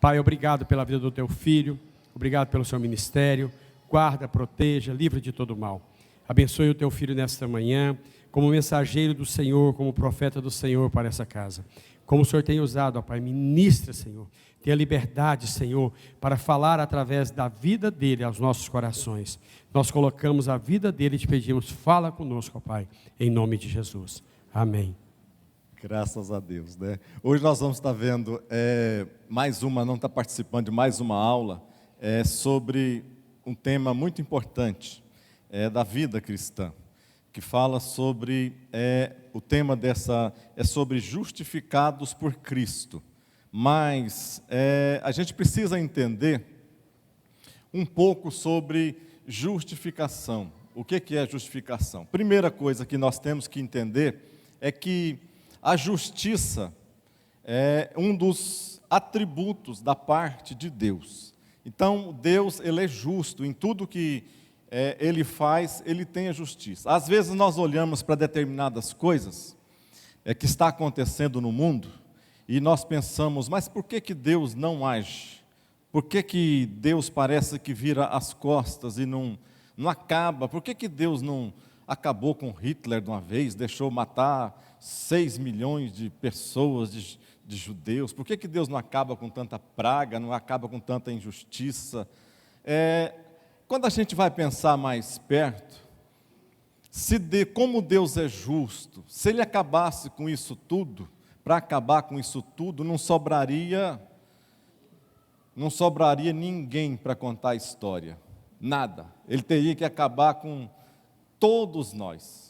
Pai, obrigado pela vida do teu filho, obrigado pelo seu ministério, guarda, proteja, livra de todo mal. Abençoe o teu filho nesta manhã, como mensageiro do Senhor, como profeta do Senhor para essa casa. Como o Senhor tem usado, ó Pai, ministra, Senhor. Tenha liberdade, Senhor, para falar através da vida dele aos nossos corações. Nós colocamos a vida dele e te pedimos, fala conosco, ó Pai, em nome de Jesus. Amém. Graças a Deus, né? Hoje nós vamos estar vendo não está participando de mais uma aula sobre um tema muito importante da vida cristã, que fala sobre, o tema é sobre justificados por Cristo. Mas a gente precisa entender um pouco sobre justificação. O que é justificação? Primeira coisa que nós temos que entender é que a justiça é um dos atributos da parte de Deus. Então, Deus, Ele é justo em tudo que Ele faz, Ele tem a justiça. Às vezes nós olhamos para determinadas coisas que está acontecendo no mundo e nós pensamos, mas por que Deus não age? Por que Deus parece que vira as costas e não acaba? Por que Deus não acabou com Hitler de uma vez, deixou matar 6 milhões de pessoas, de judeus? Por que Deus não acaba com tanta praga, não acaba com tanta injustiça? Quando a gente vai pensar mais perto, como Deus é justo, se Ele acabasse com isso tudo, para acabar com isso tudo, não sobraria ninguém para contar a história, nada. Ele teria que acabar com todos nós,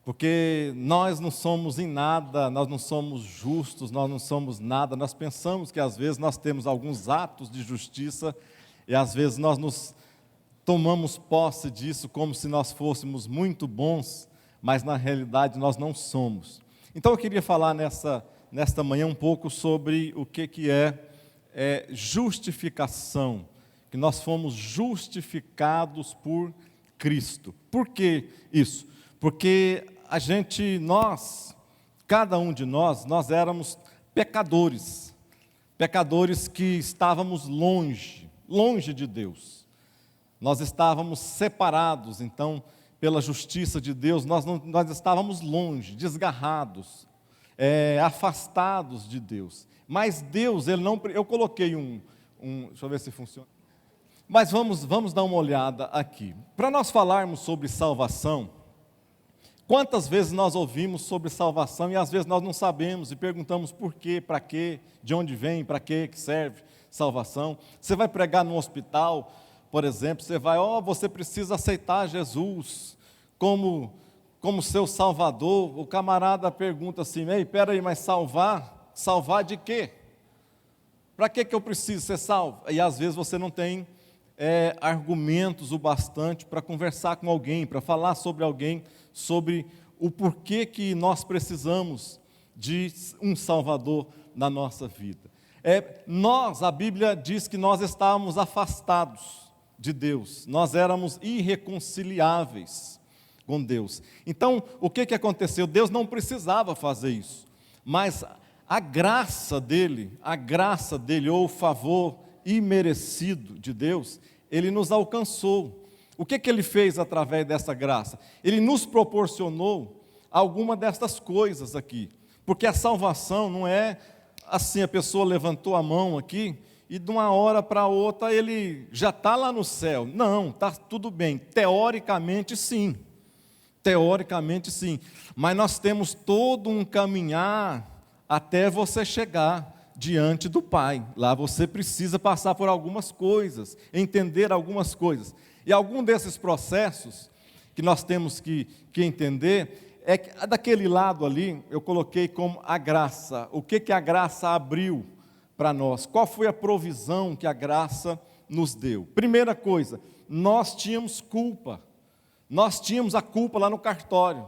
porque nós não somos em nada, nós não somos justos, nós não somos nada. Nós pensamos que às vezes nós temos alguns atos de justiça e às vezes nós nos tomamos posse disso como se nós fôssemos muito bons, mas na realidade nós não somos. Então eu queria falar nesta manhã um pouco sobre o que é justificação, que nós fomos justificados por Cristo. Por que isso? Porque cada um de nós éramos pecadores que estávamos longe de Deus. Nós estávamos separados, então, pela justiça de Deus, nós estávamos longe, desgarrados, afastados de Deus. Mas Deus, Ele não... Eu coloquei deixa eu ver se funciona. Mas vamos dar uma olhada aqui. Para nós falarmos sobre salvação, quantas vezes nós ouvimos sobre salvação e às vezes nós não sabemos e perguntamos por quê, para quê, de onde vem, para quê que serve salvação. Você vai pregar no hospital, por exemplo, você precisa aceitar Jesus como seu salvador. O camarada pergunta assim, peraí, mas salvar de quê? Para que eu preciso ser salvo? E às vezes você não tem argumentos o bastante para conversar com alguém, para falar sobre alguém, sobre o porquê que nós precisamos de um Salvador na nossa vida. A Bíblia diz que nós estávamos afastados de Deus, nós éramos irreconciliáveis com Deus. Então, o que aconteceu? Deus não precisava fazer isso, mas a graça dele, ou o favor imerecido de Deus, Ele nos alcançou. O que Ele fez através dessa graça? Ele nos proporcionou alguma destas coisas aqui, porque a salvação não é assim, a pessoa levantou a mão aqui, e de uma hora para outra ele já está lá no céu. Não, está tudo bem, teoricamente sim, mas nós temos todo um caminhar até você chegar diante do Pai. Lá você precisa passar por algumas coisas, entender algumas coisas. E algum desses processos que nós temos que entender é que daquele lado ali, eu coloquei como a graça. O que a graça abriu para nós? Qual foi a provisão que a graça nos deu? Primeira coisa, nós tínhamos culpa. Nós tínhamos a culpa lá no cartório.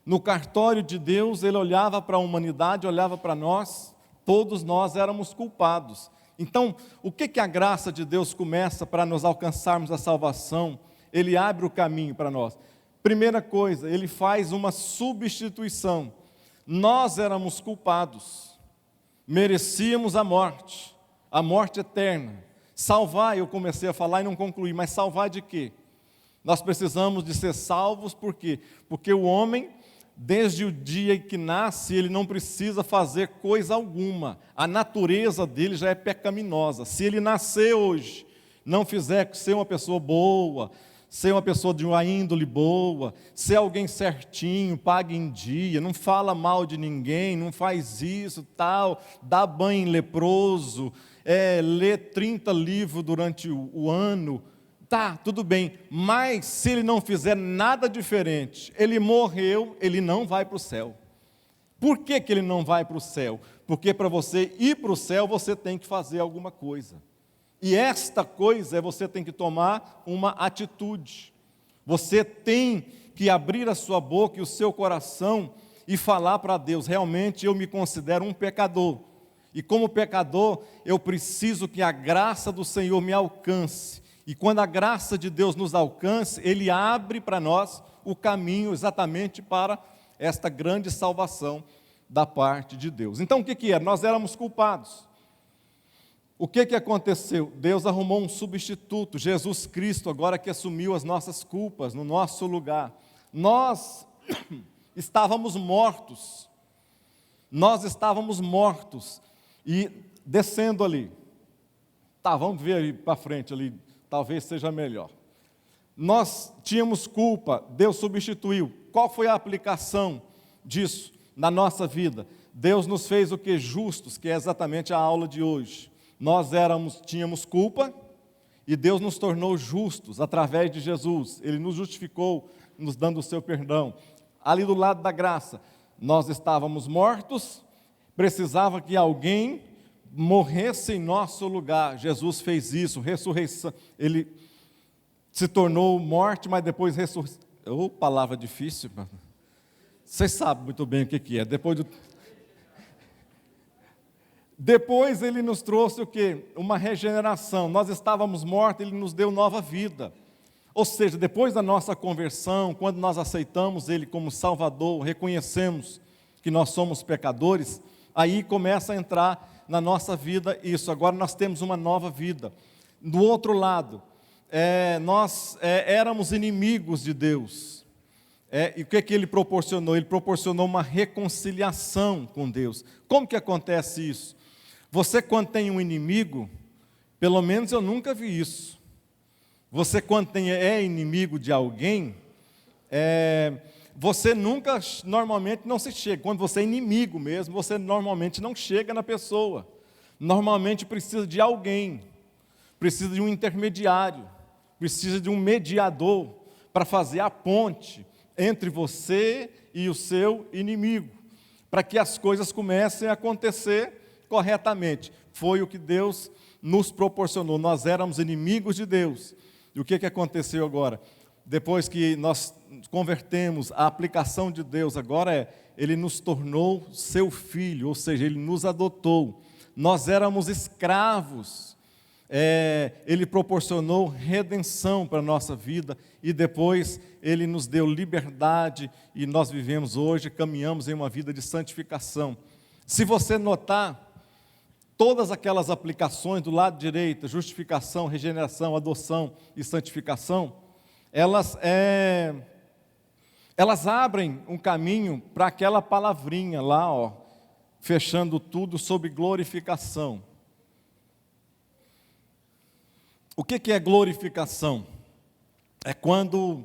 No cartório de Deus, Ele olhava para a humanidade, olhava para nós, todos nós éramos culpados. Então, o que a graça de Deus começa para nós alcançarmos a salvação? Ele abre o caminho para nós. Primeira coisa, Ele faz uma substituição. Nós éramos culpados, merecíamos a morte, a morte eterna. Salvar, eu comecei a falar e não concluí, mas salvar de quê? Nós precisamos de ser salvos, por quê? Porque o homem, desde o dia em que nasce, ele não precisa fazer coisa alguma. A natureza dele já é pecaminosa. Se ele nascer hoje, não fizer ser uma pessoa boa, ser uma pessoa de uma índole boa, ser alguém certinho, paga em dia, não fala mal de ninguém, não faz isso, tal, dá banho em leproso, lê 30 livros durante o ano, tá, tudo bem, mas se ele não fizer nada diferente, ele morreu, ele não vai para o céu. Por que ele não vai para o céu? Porque para você ir para o céu, você tem que fazer alguma coisa. E esta coisa você tem que tomar uma atitude. Você tem que abrir a sua boca e o seu coração e falar para Deus, realmente eu me considero um pecador. E como pecador, eu preciso que a graça do Senhor me alcance. E quando a graça de Deus nos alcance, Ele abre para nós o caminho exatamente para esta grande salvação da parte de Deus. Então o que era? Nós éramos culpados. O que aconteceu? Deus arrumou um substituto, Jesus Cristo, agora que assumiu as nossas culpas no nosso lugar. Nós estávamos mortos. Nós estávamos mortos. E descendo ali, vamos ver aí para frente ali, talvez seja melhor. Nós tínhamos culpa, Deus substituiu. Qual foi a aplicação disso na nossa vida? Deus nos fez o que? Justos, que é exatamente a aula de hoje. Nós tínhamos culpa e Deus nos tornou justos através de Jesus. Ele nos justificou, nos dando o seu perdão. Ali do lado da graça, nós estávamos mortos, precisava que alguém morresse em nosso lugar. Jesus fez isso, ressurreição. Ele se tornou morte, mas depois ressurreição. Palavra difícil, mano. Vocês sabem muito bem o que é. Depois Ele nos trouxe o quê? Uma regeneração. Nós estávamos mortos, Ele nos deu nova vida. Ou seja, depois da nossa conversão, quando nós aceitamos Ele como Salvador, reconhecemos que nós somos pecadores, aí começa a entrar na nossa vida isso. Agora nós temos uma nova vida. Do outro lado, nós éramos inimigos de Deus. E o que Ele proporcionou? Ele proporcionou uma reconciliação com Deus. Como que acontece isso? Você, quando tem um inimigo, pelo menos eu nunca vi isso. Você, quando é inimigo de alguém, você nunca, normalmente não se chega. Quando você é inimigo mesmo, você normalmente não chega na pessoa. Normalmente precisa de alguém, precisa de um intermediário, precisa de um mediador para fazer a ponte entre você e o seu inimigo, para que as coisas comecem a acontecer corretamente. Foi o que Deus nos proporcionou. Nós éramos inimigos de Deus. E o que aconteceu agora? Depois que nós convertemos, a aplicação de Deus agora Ele nos tornou seu filho, ou seja, Ele nos adotou. Nós éramos escravos. Ele proporcionou redenção para a nossa vida e depois Ele nos deu liberdade e nós vivemos hoje, caminhamos em uma vida de santificação. Se você notar, todas aquelas aplicações do lado direito, justificação, regeneração, adoção e santificação, elas abrem um caminho para aquela palavrinha lá, fechando tudo sobre glorificação. O que é glorificação? É quando,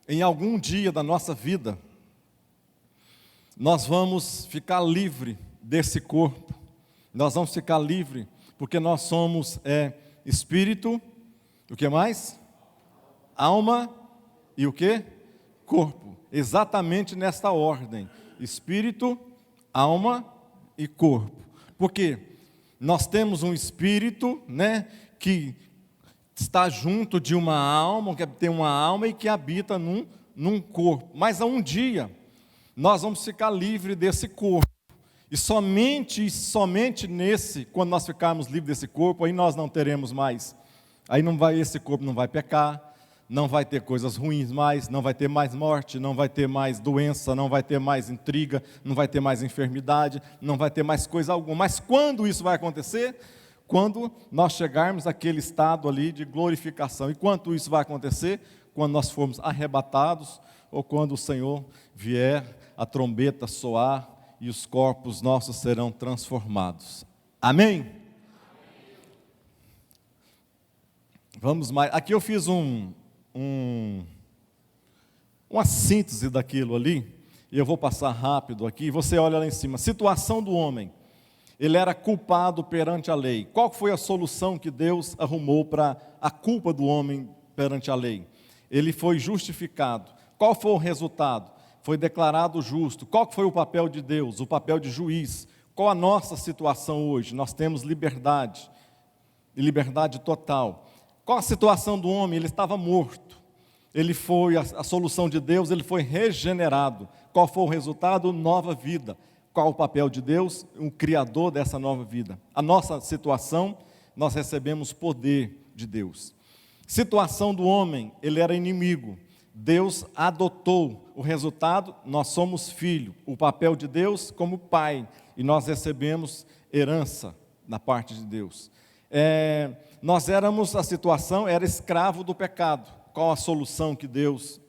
em algum dia da nossa vida, nós vamos ficar livre desse corpo. Nós vamos ficar livre, porque nós somos espírito, o que mais? Alma e o que? Corpo. Exatamente nesta ordem. Espírito, alma e corpo. Porque nós temos um espírito, que está junto de uma alma, que tem uma alma e que habita num corpo. Mas um dia, nós vamos ficar livres desse corpo. E somente quando nós ficarmos livres desse corpo, aí nós não teremos mais. Esse corpo não vai pecar, não vai ter coisas ruins mais, não vai ter mais morte, não vai ter mais doença, não vai ter mais intriga, não vai ter mais enfermidade, não vai ter mais coisa alguma. Mas quando isso vai acontecer? quando nós chegarmos àquele estado ali de glorificação. E quanto isso vai acontecer? Quando nós formos arrebatados, ou quando o Senhor vier, a trombeta soar, e os corpos nossos serão transformados. Amém? Vamos mais. Aqui eu fiz uma síntese daquilo ali, e eu vou passar rápido aqui. Você olha lá em cima, situação do homem. Ele era culpado perante a lei. Qual foi a solução que Deus arrumou para a culpa do homem perante a lei? Ele foi justificado. Qual foi o resultado? Foi declarado justo. Qual foi o papel de Deus? O papel de juiz. Qual a nossa situação hoje? Nós temos liberdade, e liberdade total. Qual a situação do homem? Ele estava morto. Ele foi, a solução de Deus, ele foi regenerado. Qual foi o resultado? Nova vida. Qual o papel de Deus? O criador dessa nova vida. A nossa situação, nós recebemos poder de Deus. Situação do homem, ele era inimigo. Deus adotou. O resultado, nós somos filho. O papel de Deus como pai. E nós recebemos herança da parte de Deus. Nós éramos, a situação era escravo do pecado. Qual a solução que Deus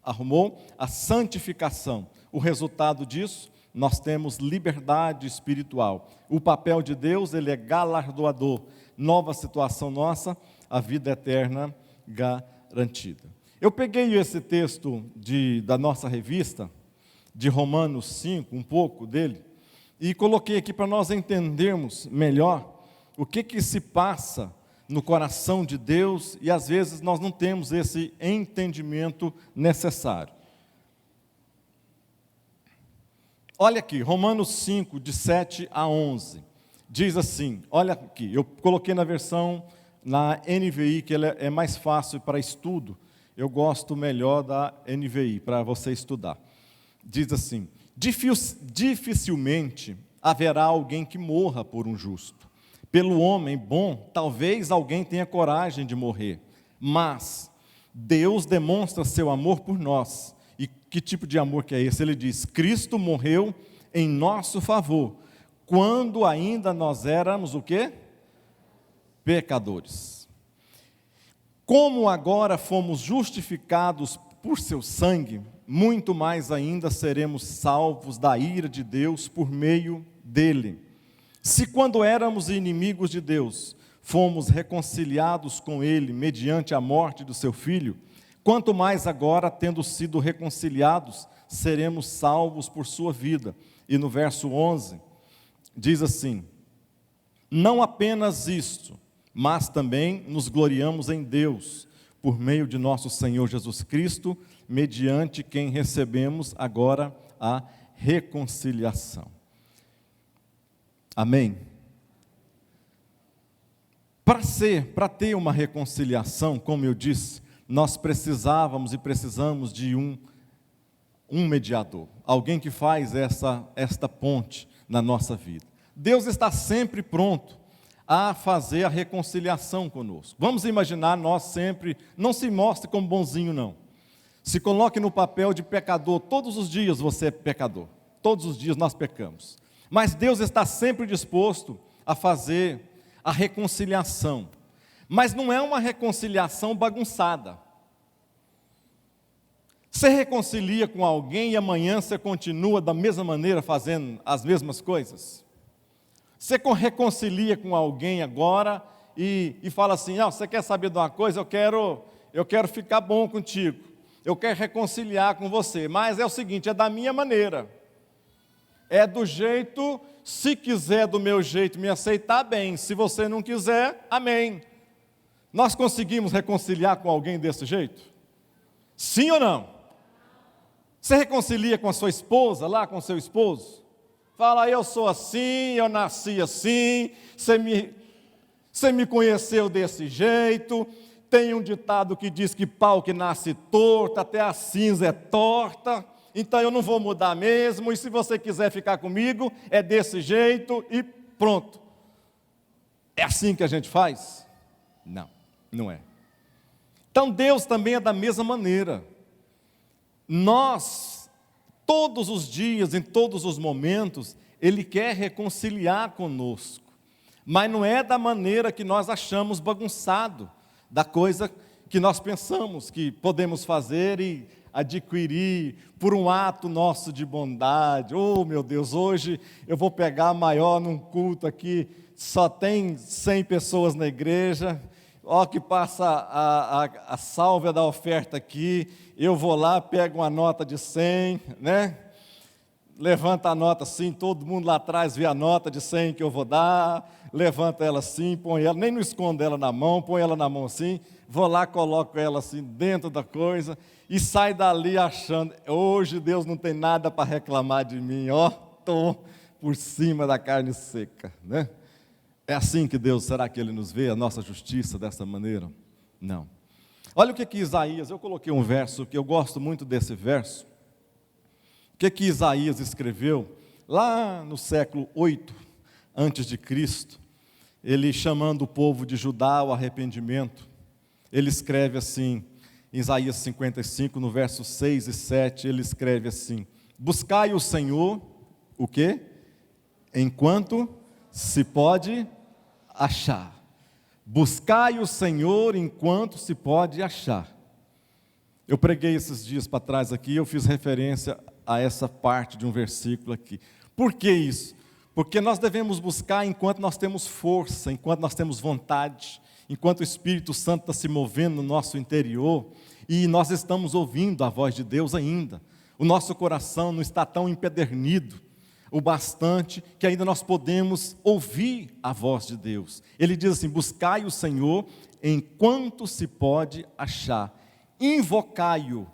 arrumou? A santificação. O resultado disso, nós temos liberdade espiritual. O papel de Deus, ele é galardoador. Nova situação nossa, a vida eterna garantida. Eu peguei esse texto da nossa revista, de Romanos 5, um pouco dele, e coloquei aqui para nós entendermos melhor o que se passa no coração de Deus, e às vezes nós não temos esse entendimento necessário. Olha aqui, Romanos 5, de 7 a 11, diz assim, olha aqui, eu coloquei na versão, na NVI, que ela é mais fácil para estudo, eu gosto melhor da NVI, para você estudar. Diz assim, dificilmente haverá alguém que morra por um justo. Pelo homem bom, talvez alguém tenha coragem de morrer, mas Deus demonstra seu amor por nós. E que tipo de amor que é esse? Ele diz, Cristo morreu em nosso favor, quando ainda nós éramos o quê? Pecadores. Como agora fomos justificados por seu sangue, muito mais ainda seremos salvos da ira de Deus por meio dele. Se quando éramos inimigos de Deus, fomos reconciliados com ele mediante a morte do seu Filho, quanto mais agora, tendo sido reconciliados, seremos salvos por sua vida. E no verso 11, diz assim, não apenas isto, mas também nos gloriamos em Deus, por meio de nosso Senhor Jesus Cristo, mediante quem recebemos agora a reconciliação. Amém? Para ter uma reconciliação, como eu disse, nós precisávamos e precisamos de um mediador, alguém que faz esta ponte na nossa vida. Deus está sempre pronto a fazer a reconciliação conosco. Vamos imaginar nós sempre, não se mostre como bonzinho não, se coloque no papel de pecador, todos os dias você é pecador, todos os dias nós pecamos. Mas Deus está sempre disposto a fazer a reconciliação. Mas não é uma reconciliação bagunçada. Você reconcilia com alguém e amanhã você continua da mesma maneira fazendo as mesmas coisas? Você reconcilia com alguém agora e fala assim, você quer saber de uma coisa? Eu quero ficar bom contigo. Eu quero reconciliar com você, mas é o seguinte, é da minha maneira. É do jeito, se quiser do meu jeito me aceitar, bem. Se você não quiser, amém. Nós conseguimos reconciliar com alguém desse jeito? Sim ou não? Você reconcilia com a sua esposa, lá com o seu esposo? Fala, eu sou assim, eu nasci assim, você me conheceu desse jeito. Tem um ditado que diz que pau que nasce torto, até a cinza é torta. Então eu não vou mudar mesmo, e se você quiser ficar comigo, é desse jeito e pronto. É assim que a gente faz? Não, não é. Então Deus também é da mesma maneira. Nós, todos os dias, em todos os momentos, Ele quer reconciliar conosco. mas não é da maneira que nós achamos bagunçado, da coisa que nós pensamos que podemos fazer e adquirir por um ato nosso de bondade. Oh, meu Deus, hoje eu vou pegar maior num culto aqui, só tem 100 pessoas na igreja, ó que passa a sálvia da oferta aqui, eu vou lá, pego uma nota de 100, né? Levanta a nota assim, todo mundo lá atrás vê a nota de 100 que eu vou dar, levanta ela assim, põe ela, nem não escondo ela na mão, põe ela na mão assim, vou lá, coloco ela assim dentro da coisa e sai dali achando, hoje Deus não tem nada para reclamar de mim, ó, estou por cima da carne seca, né? É assim que Deus, será que Ele nos vê, a nossa justiça dessa maneira? Não. Olha o que Isaías, eu coloquei um verso que eu gosto muito desse verso. O que Isaías escreveu lá no século 8 antes de Cristo, ele chamando o povo de Judá ao arrependimento. Ele escreve assim, em Isaías 55, no versos 6 e 7, ele escreve assim: buscai o Senhor, o quê? Enquanto se pode achar. Buscai o Senhor enquanto se pode achar. Eu preguei esses dias para trás aqui, eu fiz referência a essa parte de um versículo aqui. Por que isso? Porque nós devemos buscar enquanto nós temos força, enquanto nós temos vontade, enquanto o Espírito Santo está se movendo no nosso interior e nós estamos ouvindo a voz de Deus ainda. O nosso coração não está tão empedernido o bastante que ainda nós podemos ouvir a voz de Deus. Ele diz assim: buscai o Senhor enquanto se pode achar, invocai-o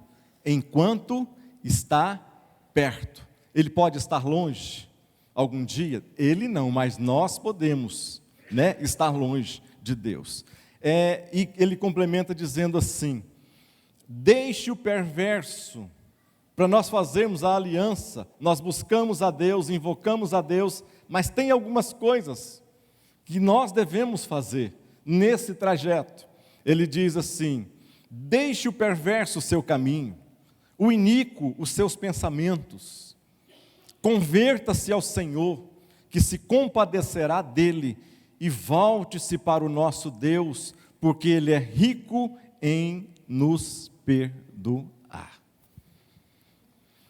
enquanto está perto. Ele pode estar longe algum dia? Ele não, mas nós podemos, né, estar longe de Deus. E ele complementa dizendo assim: deixe o perverso, para nós fazermos a aliança, nós buscamos a Deus, invocamos a Deus, mas tem algumas coisas que nós devemos fazer nesse trajeto. Ele diz assim: deixe o perverso o seu caminho, o iníquo os seus pensamentos, converta-se ao Senhor, que se compadecerá dele, e volte-se para o nosso Deus, porque Ele é rico em nos perdoar.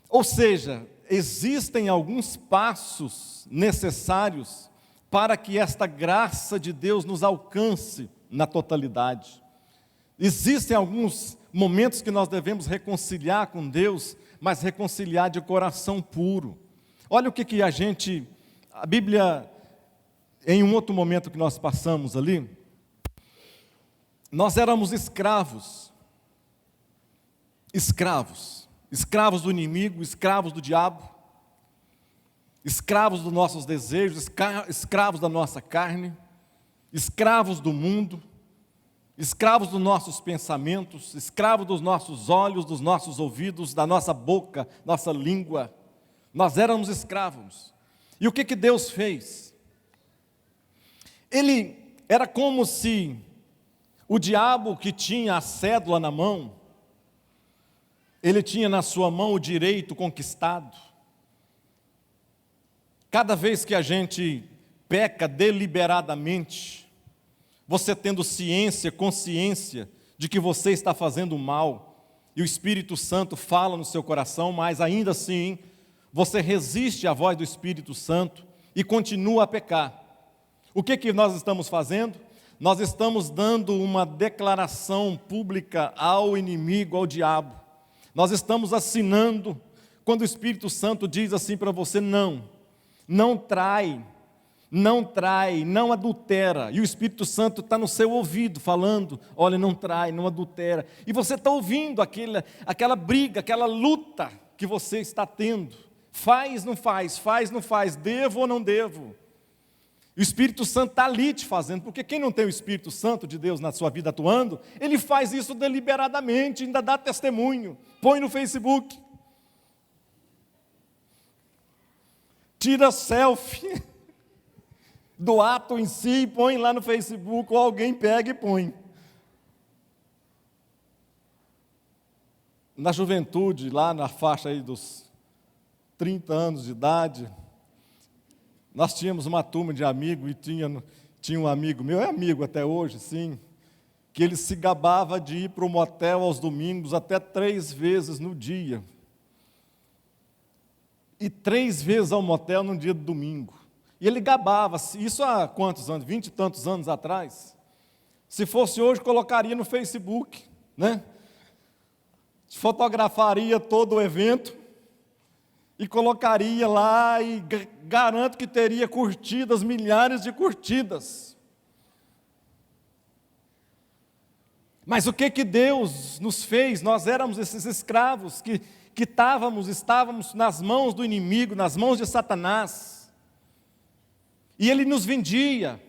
Ou seja, existem alguns passos necessários para que esta graça de Deus nos alcance na totalidade. Existem alguns momentos que nós devemos reconciliar com Deus, mas reconciliar de coração puro. Olha o que a Bíblia, em um outro momento que nós passamos ali, nós éramos escravos do inimigo, escravos do diabo, escravos dos nossos desejos, escravos da nossa carne, escravos do mundo, escravos dos nossos pensamentos, escravos dos nossos olhos, dos nossos ouvidos, da nossa boca, nossa língua. Nós éramos escravos. E o que Deus fez? Era como se o diabo, que tinha a cédula na mão, ele tinha na sua mão o direito conquistado. Cada vez que a gente peca deliberadamente, você tendo consciência de que você está fazendo mal, e o Espírito Santo fala no seu coração, mas ainda assim, você resiste à voz do Espírito Santo e continua a pecar. O que nós estamos fazendo? Nós estamos dando uma declaração pública ao inimigo, ao diabo. Nós estamos assinando, quando o Espírito Santo diz assim para você: não trai, não adultera, e o Espírito Santo está no seu ouvido falando: olha, não trai, não adultera, e você está ouvindo aquela briga, aquela luta que você está tendo, faz, não faz, devo ou não devo. O Espírito Santo está ali te fazendo, porque quem não tem o Espírito Santo de Deus na sua vida atuando, ele faz isso deliberadamente, ainda dá testemunho, põe no Facebook, tira selfie do ato em si, põe lá no Facebook, ou alguém pega e põe. Na juventude, lá na faixa aí dos 30 anos de idade, nós tínhamos uma turma de amigos e Tinha um amigo meu, é amigo até hoje, sim, que ele se gabava de ir para o motel aos domingos até 3 vezes no dia. E 3 vezes ao motel no dia de domingo. E ele gabava-se, isso há quantos anos? 20 e tantos anos atrás. Se fosse hoje, colocaria no Facebook, né? Fotografaria todo o evento e colocaria lá, e garanto que teria curtidas, milhares de curtidas. Mas o que Deus nos fez? Nós éramos esses escravos que estávamos nas mãos do inimigo, nas mãos de Satanás. E ele nos vendia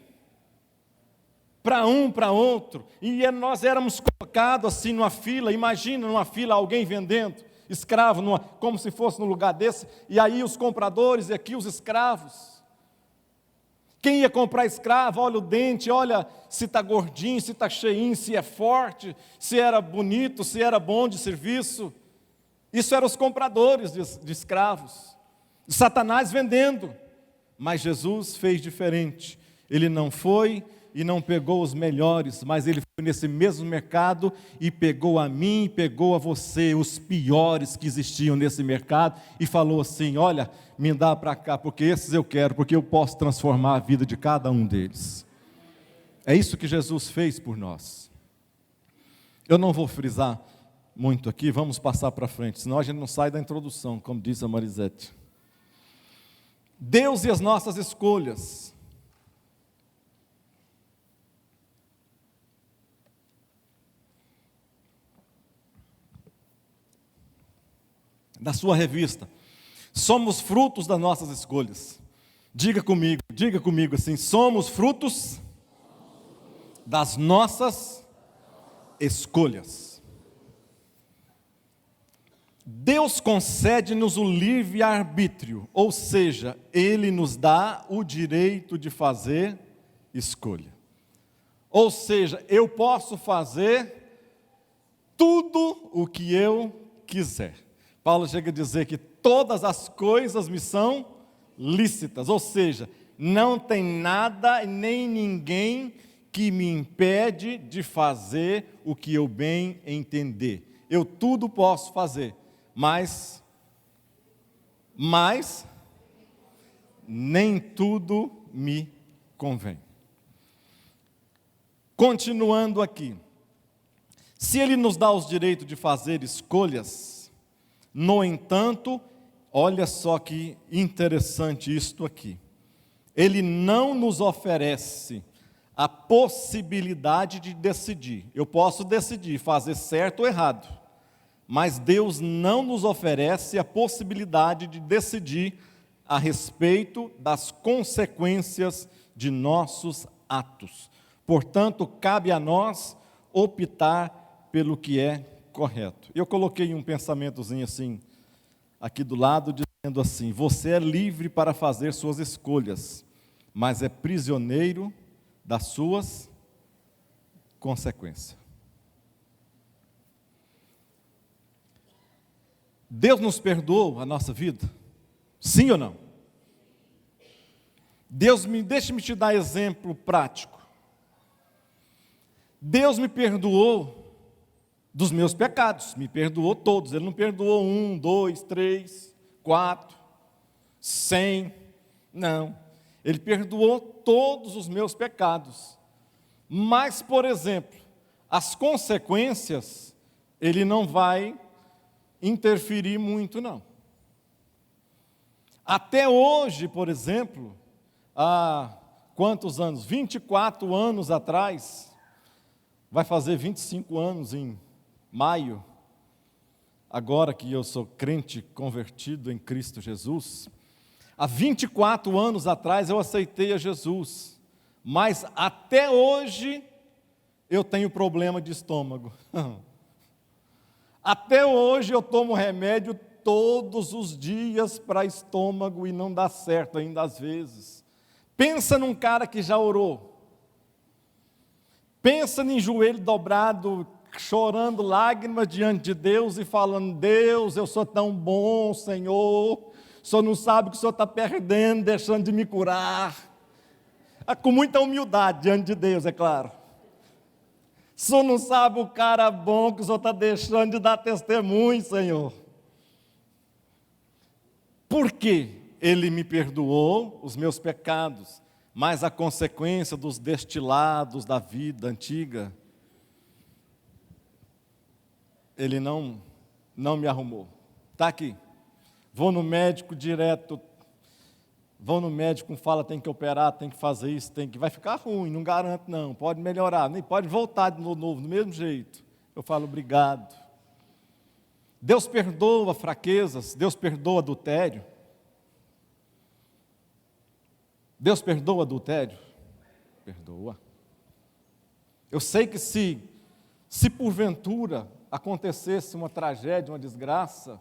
para um, para outro, e nós éramos colocados assim numa fila. Imagina numa fila alguém vendendo escravo, como se fosse num lugar desse, e aí os compradores e aqui os escravos. Quem ia comprar escravo, olha o dente, olha se está gordinho, se está cheinho, se é forte, se era bonito, se era bom de serviço. Isso eram os compradores de escravos, Satanás vendendo. Mas Jesus fez diferente. Ele não foi e não pegou os melhores, mas ele foi nesse mesmo mercado e pegou a mim, pegou a você, os piores que existiam nesse mercado, e falou assim: olha, me dá para cá, porque esses eu quero, porque eu posso transformar a vida de cada um deles. É isso que Jesus fez por nós. Eu não vou frisar muito aqui, vamos passar para frente, senão a gente não sai da introdução, como disse a Marisete. Deus e as nossas escolhas. Da sua revista, somos frutos das nossas escolhas. Diga comigo assim: somos frutos das nossas escolhas. Deus concede-nos o livre-arbítrio, ou seja, Ele nos dá o direito de fazer escolha. Ou seja, eu posso fazer tudo o que eu quiser. Paulo chega a dizer que todas as coisas me são lícitas, ou seja, não tem nada nem ninguém que me impede de fazer o que eu bem entender. Eu tudo posso fazer, mas nem tudo me convém. Continuando aqui, se Ele nos dá os direitos de fazer escolhas, no entanto, olha só que interessante isto aqui, Ele não nos oferece a possibilidade de decidir. Eu posso decidir fazer certo ou errado, mas Deus não nos oferece a possibilidade de decidir a respeito das consequências de nossos atos. Portanto, cabe a nós optar pelo que é correto. Eu coloquei um pensamentozinho assim, aqui do lado, dizendo assim: você é livre para fazer suas escolhas, mas é prisioneiro das suas consequências. Deus nos perdoou a nossa vida? Sim ou não? Deixe-me te dar exemplo prático. Deus me perdoou dos meus pecados, me perdoou todos. Ele não perdoou 1, 2, 3, 4, 100, não. Ele perdoou todos os meus pecados. Mas, por exemplo, as consequências, Ele não vai interferir muito, não. Até hoje, por exemplo, há quantos anos? 24 anos atrás, vai fazer 25 anos em maio, agora que eu sou crente convertido em Cristo Jesus. Há 24 anos atrás eu aceitei a Jesus, mas até hoje eu tenho problema de estômago. Até hoje eu tomo remédio todos os dias para estômago e não dá certo ainda às vezes. Pensa num cara que já orou. Pensa em joelho dobrado, chorando lágrimas diante de Deus e falando: Deus, eu sou tão bom, Senhor. O Senhor não sabe que o Senhor está perdendo, deixando de me curar. Com muita humildade diante de Deus, é claro. O Senhor não sabe o cara bom que o Senhor está deixando de dar testemunho, Senhor. Por quê? Ele me perdoou os meus pecados, mas a consequência dos destilados da vida antiga, Ele não me arrumou. Está aqui. Vou no médico direto. Vão no médico, fala, tem que operar, tem que fazer isso, vai ficar ruim, não garanto não, pode melhorar, nem pode voltar de novo, do mesmo jeito. Eu falo, obrigado. Deus perdoa fraquezas, Deus perdoa adultério. Deus perdoa adultério? Perdoa. Eu sei que se porventura acontecesse uma tragédia, uma desgraça,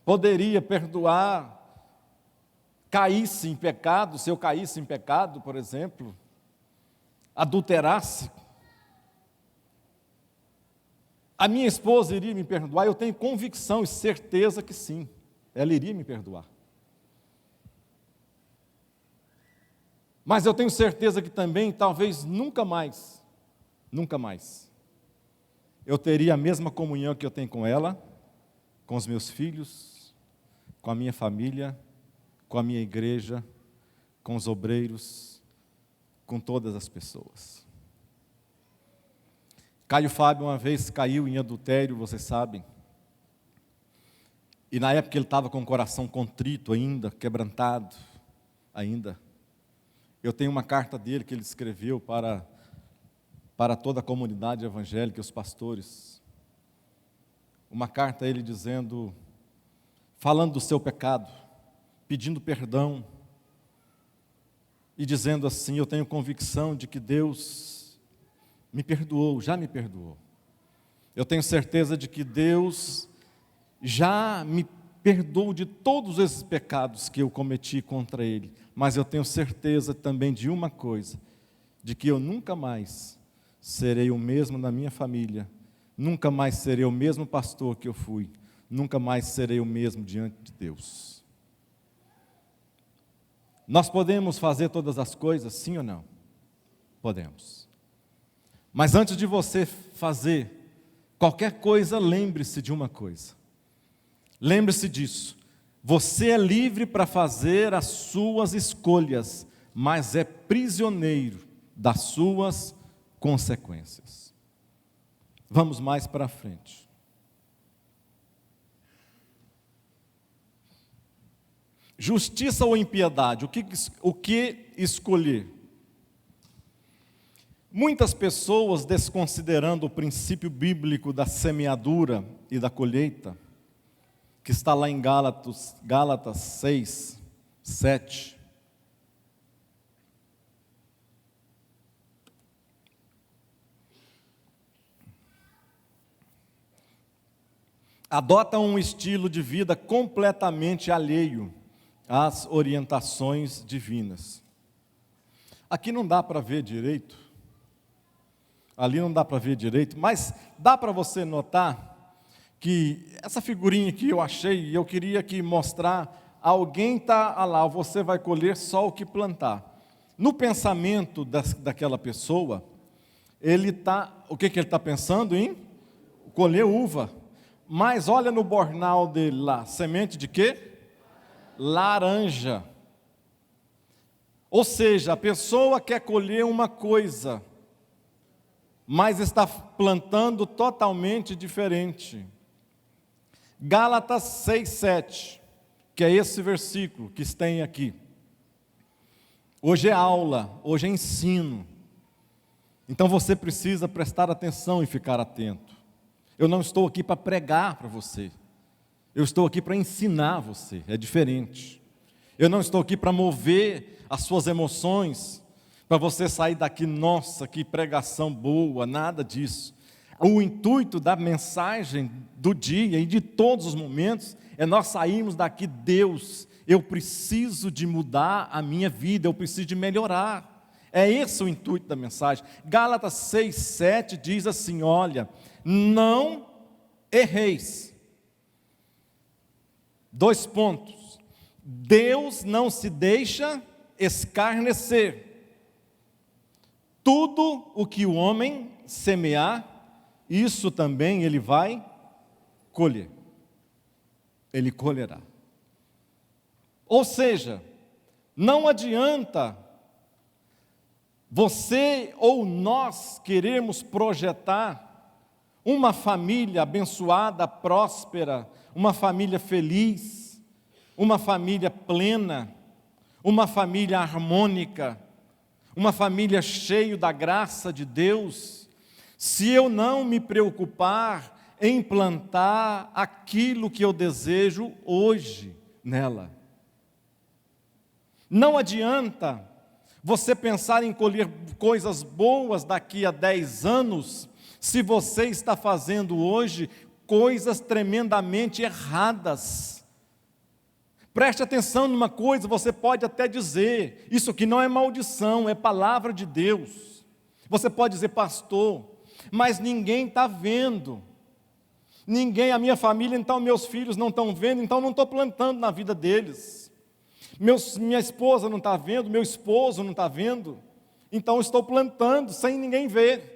poderia perdoar, caísse em pecado, se eu caísse em pecado, por exemplo, adulterasse, a minha esposa iria me perdoar? Eu tenho convicção e certeza que sim, ela iria me perdoar. Mas eu tenho certeza que também, talvez nunca mais, eu teria a mesma comunhão que eu tenho com ela, com os meus filhos, com a minha família, com a minha igreja, com os obreiros, com todas as pessoas. Caio Fábio uma vez caiu em adultério, vocês sabem. E na época ele estava com o coração contrito ainda, quebrantado ainda. Eu tenho uma carta dele que ele escreveu para toda a comunidade evangélica e os pastores. Uma carta a ele dizendo, falando do seu pecado, pedindo perdão e dizendo assim, eu tenho convicção de que Deus me perdoou, já me perdoou. Eu tenho certeza de que Deus já me perdoou de todos esses pecados que eu cometi contra Ele, mas eu tenho certeza também de uma coisa, de que eu nunca mais serei o mesmo na minha família, nunca mais serei o mesmo pastor que eu fui, nunca mais serei o mesmo diante de Deus. Nós podemos fazer todas as coisas, sim ou não? Podemos. Mas antes de você fazer qualquer coisa, lembre-se de uma coisa. Lembre-se disso. Você é livre para fazer as suas escolhas, mas é prisioneiro das suas consequências. Vamos mais para frente. Justiça ou impiedade? O que escolher? Muitas pessoas, desconsiderando o princípio bíblico da semeadura e da colheita, que está lá em Gálatas 6, 7, adotam um estilo de vida completamente alheio às orientações divinas. Aqui não dá para ver direito, ali não dá para ver direito, mas dá para você notar que essa figurinha que eu achei, e eu queria aqui mostrar, alguém está lá, você vai colher só o que plantar. No pensamento daquela pessoa, ele está, o que ele está pensando em? Colher uva. Mas olha no bornal dele lá, semente de quê? Laranja. Ou seja, a pessoa quer colher uma coisa, mas está plantando totalmente diferente. Gálatas 6, 7, que é esse versículo que tem aqui. Hoje é aula, hoje é ensino. Então você precisa prestar atenção e ficar atento. Eu não estou aqui para pregar para você. Eu estou aqui para ensinar você, é diferente. Eu não estou aqui para mover as suas emoções, para você sair daqui, nossa, que pregação boa, nada disso. O intuito da mensagem do dia e de todos os momentos é nós sairmos daqui, Deus, eu preciso de mudar a minha vida, eu preciso de melhorar. É esse o intuito da mensagem. Gálatas 6, 7 diz assim, olha, não erreis. 2 pontos. Deus não se deixa escarnecer. Tudo o que o homem semear, isso também ele vai colher. Ele colherá. Ou seja, não adianta você ou nós queremos projetar uma família abençoada, próspera, uma família feliz, uma família plena, uma família harmônica, uma família cheia da graça de Deus, se eu não me preocupar em plantar aquilo que eu desejo hoje nela. Não adianta você pensar em colher coisas boas daqui a 10 anos, se você está fazendo hoje coisas tremendamente erradas. Preste atenção numa coisa, você pode até dizer, isso aqui não é maldição, é palavra de Deus. Você pode dizer, pastor, mas ninguém está vendo. Ninguém, a minha família, então meus filhos não estão vendo, então não estou plantando na vida deles. Minha esposa não está vendo, meu esposo não está vendo, então estou plantando sem ninguém ver.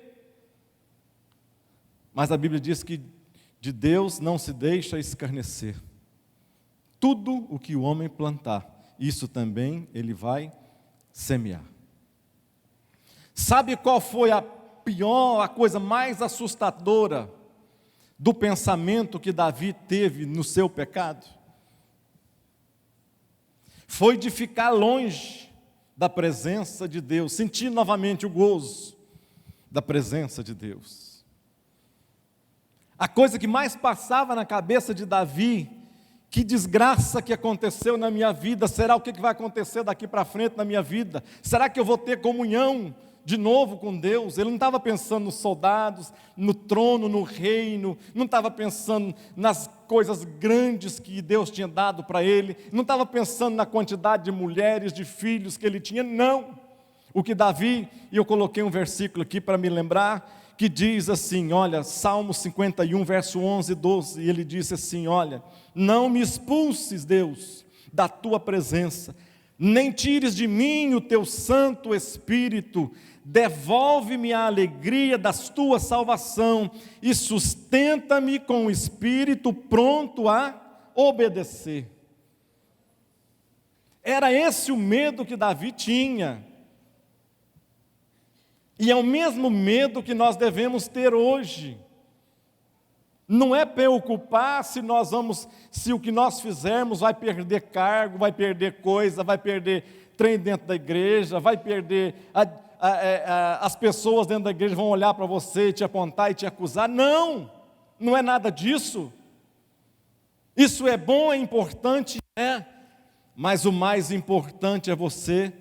Mas a Bíblia diz que de Deus não se deixa escarnecer. Tudo o que o homem plantar, isso também ele vai semear. Sabe qual foi a coisa mais assustadora do pensamento que Davi teve no seu pecado? Foi de ficar longe da presença de Deus, sentir novamente o gozo da presença de Deus. A coisa que mais passava na cabeça de Davi, que desgraça que aconteceu na minha vida, será o que vai acontecer daqui para frente na minha vida? Será que eu vou ter comunhão de novo com Deus? Ele não estava pensando nos soldados, no trono, no reino, não estava pensando nas coisas grandes que Deus tinha dado para ele, não estava pensando na quantidade de mulheres, de filhos que ele tinha, não. O que Davi, e eu coloquei um versículo aqui para me lembrar, que diz assim, olha, Salmo 51, verso 11 e 12, e ele disse assim, olha, não me expulses, Deus, da tua presença, nem tires de mim o teu Santo Espírito, devolve-me a alegria da tua salvação e sustenta-me com o espírito pronto a obedecer. Era esse o medo que Davi tinha. E é o mesmo medo que nós devemos ter hoje. Não é preocupar se o que nós fizermos vai perder cargo, vai perder coisa, vai perder trem dentro da igreja, vai perder as pessoas dentro da igreja vão olhar para você, te apontar e te acusar. Não, não é nada disso. Isso é bom, é importante, mas o mais importante é você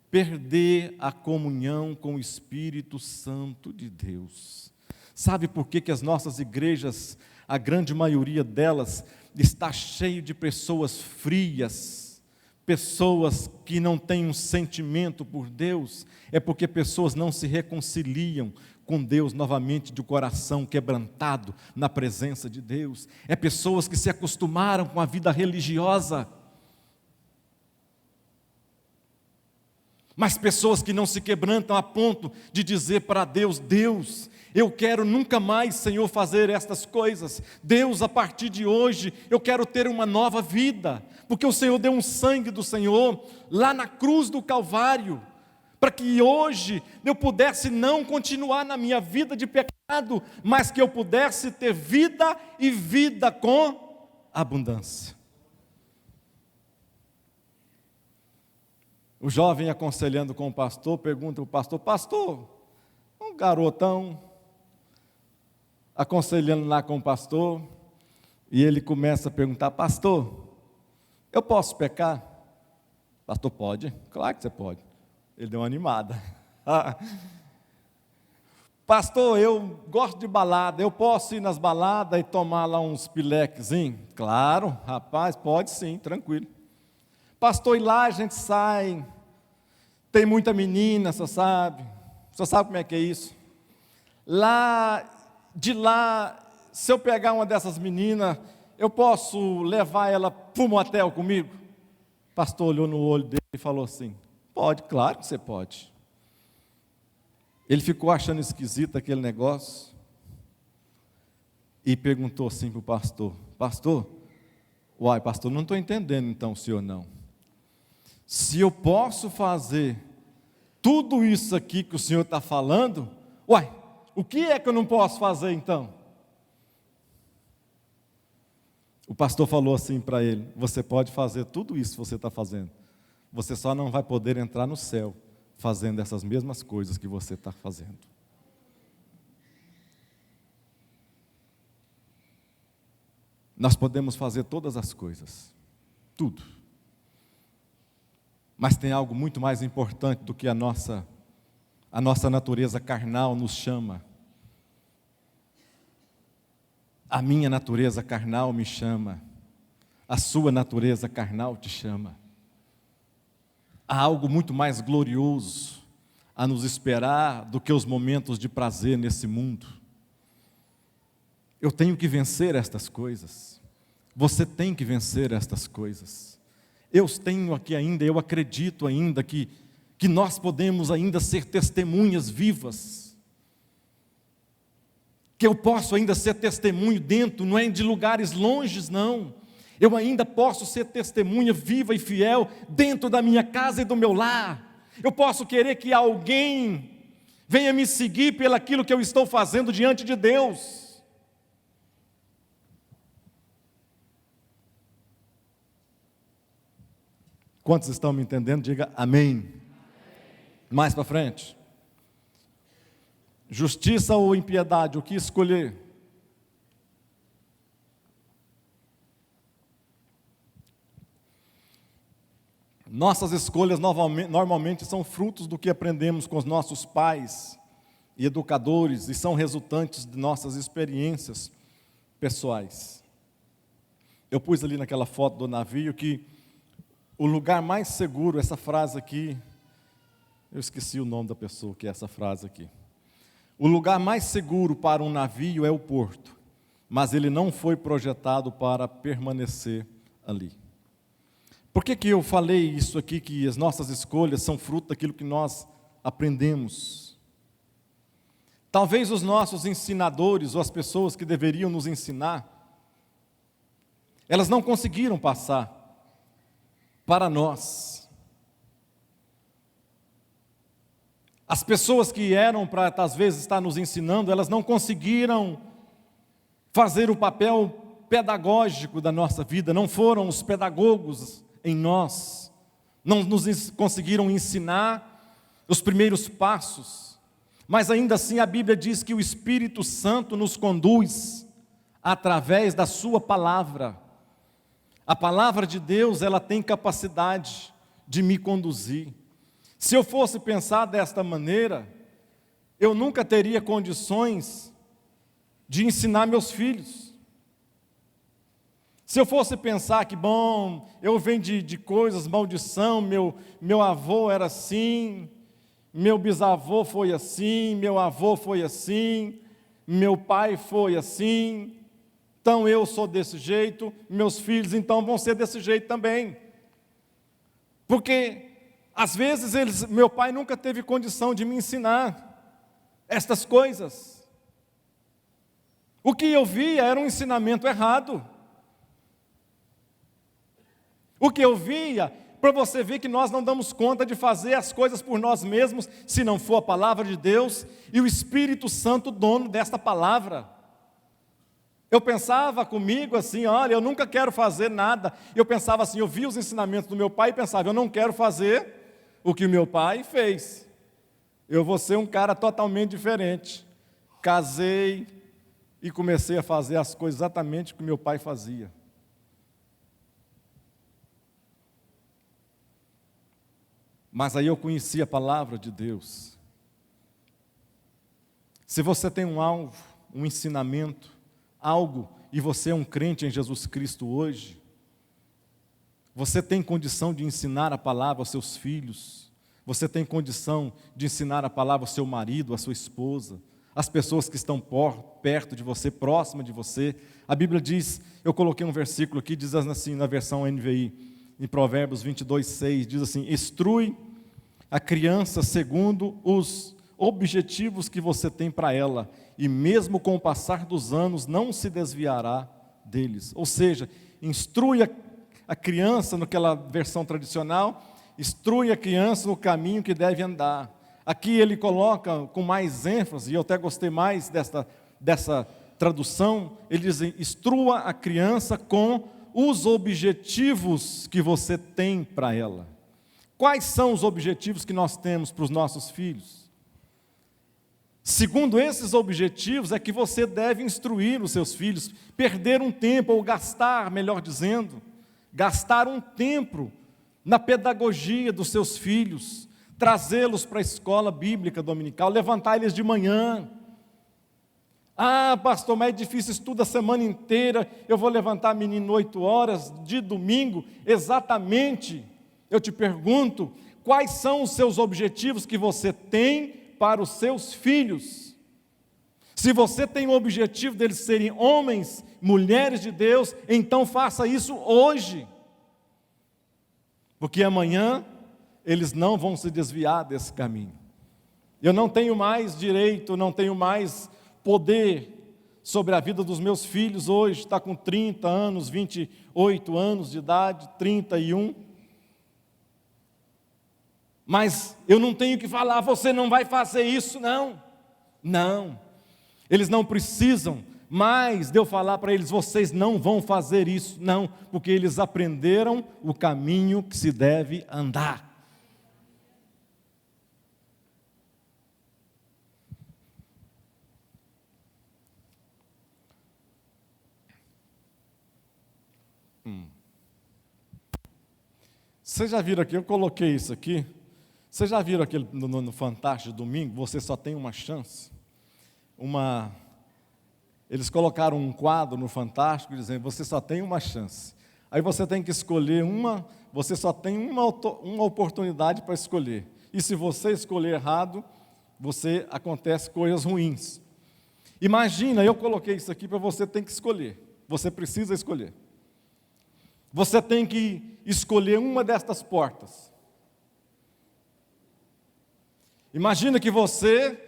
perder a comunhão com o Espírito Santo de Deus. Sabe por que as nossas igrejas, a grande maioria delas, está cheio de pessoas frias, pessoas que não têm um sentimento por Deus? É porque pessoas não se reconciliam com Deus novamente de coração quebrantado na presença de Deus. É pessoas que se acostumaram com a vida religiosa, mas pessoas que não se quebrantam a ponto de dizer para Deus, Deus, eu quero nunca mais, Senhor, fazer estas coisas. Deus, a partir de hoje, eu quero ter uma nova vida, porque o Senhor deu um sangue do Senhor lá na cruz do Calvário, para que hoje eu pudesse não continuar na minha vida de pecado, mas que eu pudesse ter vida e vida com abundância. O jovem aconselhando com o pastor, pergunta ao pastor, um garotão, aconselhando lá com o pastor, e ele começa a perguntar, pastor, eu posso pecar? Pastor, pode, claro que você pode. Ele deu uma animada. Pastor, eu gosto de balada, eu posso ir nas baladas e tomar lá uns pilequezinhos? Claro, rapaz, pode sim, tranquilo. Pastor, e lá a gente sai, tem muita menina, você sabe como é que é isso? De lá, se eu pegar uma dessas meninas, eu posso levar ela para o motel comigo? O pastor olhou no olho dele e falou assim, pode, claro que você pode. Ele ficou achando esquisito aquele negócio e perguntou assim para o pastor: pastor, uai, pastor, não estou entendendo então o senhor não. Se eu posso fazer tudo isso aqui que o senhor está falando, uai, o que é que eu não posso fazer então? O pastor falou assim para ele: você pode fazer tudo isso que você está fazendo, você só não vai poder entrar no céu fazendo essas mesmas coisas que você está fazendo. Nós podemos fazer todas as coisas, tudo. Mas tem algo muito mais importante do que a nossa natureza carnal nos chama. A minha natureza carnal me chama, a sua natureza carnal te chama. Há algo muito mais glorioso a nos esperar do que os momentos de prazer nesse mundo. Eu tenho que vencer estas coisas. Você tem que vencer estas coisas. Eu acredito ainda que nós podemos ainda ser testemunhas vivas. Que eu posso ainda ser testemunho dentro, não é de lugares longes, não. Eu ainda posso ser testemunha viva e fiel dentro da minha casa e do meu lar. Eu posso querer que alguém venha me seguir pelaquilo que eu estou fazendo diante de Deus. Quantos estão me entendendo? Diga amém. Amém. Mais para frente. Justiça ou impiedade, o que escolher? Nossas escolhas normalmente são frutos do que aprendemos com os nossos pais e educadores e são resultantes de nossas experiências pessoais. Eu pus ali naquela foto do navio que o lugar mais seguro, essa frase aqui, eu esqueci o nome da pessoa que é essa frase aqui. O lugar mais seguro para um navio é o porto, mas ele não foi projetado para permanecer ali. Por que eu falei isso aqui, que as nossas escolhas são fruto daquilo que nós aprendemos? Talvez os nossos ensinadores, ou as pessoas que deveriam nos ensinar, elas não conseguiram passar para nós. As pessoas que eram para, às vezes, estar nos ensinando, elas não conseguiram fazer o papel pedagógico da nossa vida, não foram os pedagogos em nós, não nos conseguiram ensinar os primeiros passos, mas ainda assim a Bíblia diz que o Espírito Santo nos conduz através da sua palavra. A palavra de Deus, ela tem capacidade de me conduzir. Se eu fosse pensar desta maneira, eu nunca teria condições de ensinar meus filhos. Se eu fosse pensar que, bom, eu venho de coisas, maldição, meu avô era assim, meu bisavô foi assim, meu avô foi assim, meu pai foi assim, então eu sou desse jeito, meus filhos então vão ser desse jeito também. Porque, às vezes, meu pai nunca teve condição de me ensinar estas coisas. O que eu via era um ensinamento errado. O que eu via, para você ver que nós não damos conta de fazer as coisas por nós mesmos, se não for a palavra de Deus e o Espírito Santo, dono desta palavra. Eu pensava comigo assim, olha, eu nunca quero fazer nada. Eu pensava assim, eu via os ensinamentos do meu pai e pensava, eu não quero fazer o que o meu pai fez. Eu vou ser um cara totalmente diferente. Casei e comecei a fazer as coisas exatamente o que meu pai fazia. Mas aí eu conheci a palavra de Deus. Se você tem um alvo, um ensinamento, algo, e você é um crente em Jesus Cristo hoje, você tem condição de ensinar a palavra aos seus filhos, você tem condição de ensinar a palavra ao seu marido, à sua esposa, às pessoas que estão perto de você, próxima de você. A Bíblia diz, eu coloquei um versículo aqui, diz assim na versão NVI, em Provérbios 22:6, diz assim, instrui a criança segundo os objetivos que você tem para ela, e mesmo com o passar dos anos, não se desviará deles. Ou seja, instrui a criança, naquela versão tradicional, instrui a criança no caminho que deve andar. Aqui ele coloca com mais ênfase, e eu até gostei mais dessa tradução, ele diz: instrua a criança com os objetivos que você tem para ela. Quais são os objetivos que nós temos para os nossos filhos? Segundo esses objetivos é que você deve instruir os seus filhos, perder um tempo, ou gastar, melhor dizendo, gastar um tempo na pedagogia dos seus filhos, trazê-los para a escola bíblica dominical, levantar eles de manhã. Ah, pastor, mas é difícil, estuda a semana inteira, eu vou levantar menino 8 horas de domingo. Exatamente, eu te pergunto, quais são os seus objetivos que você tem para os seus filhos? Se você tem o objetivo deles serem homens, mulheres de Deus, então faça isso hoje, porque amanhã eles não vão se desviar desse caminho. Eu não tenho mais direito, não tenho mais poder sobre a vida dos meus filhos hoje. Está com 30 anos, 28 anos de idade, 31. Mas eu não tenho que falar: você não vai fazer isso, não. Não. Eles não precisam mais de eu falar para eles: vocês não vão fazer isso, não, porque eles aprenderam o caminho que se deve andar. Vocês já viram aqui, eu coloquei isso aqui. Vocês já viram aquele no Fantástico domingo? Você só tem uma chance. Eles colocaram um quadro no Fantástico dizendo: você só tem uma chance. Aí você tem que escolher uma, você só tem uma oportunidade para escolher. E se você escolher errado, acontece coisas ruins. Imagina, eu coloquei isso aqui para você, tem que escolher. Você precisa escolher. Você tem que escolher uma destas portas. Imagina que você,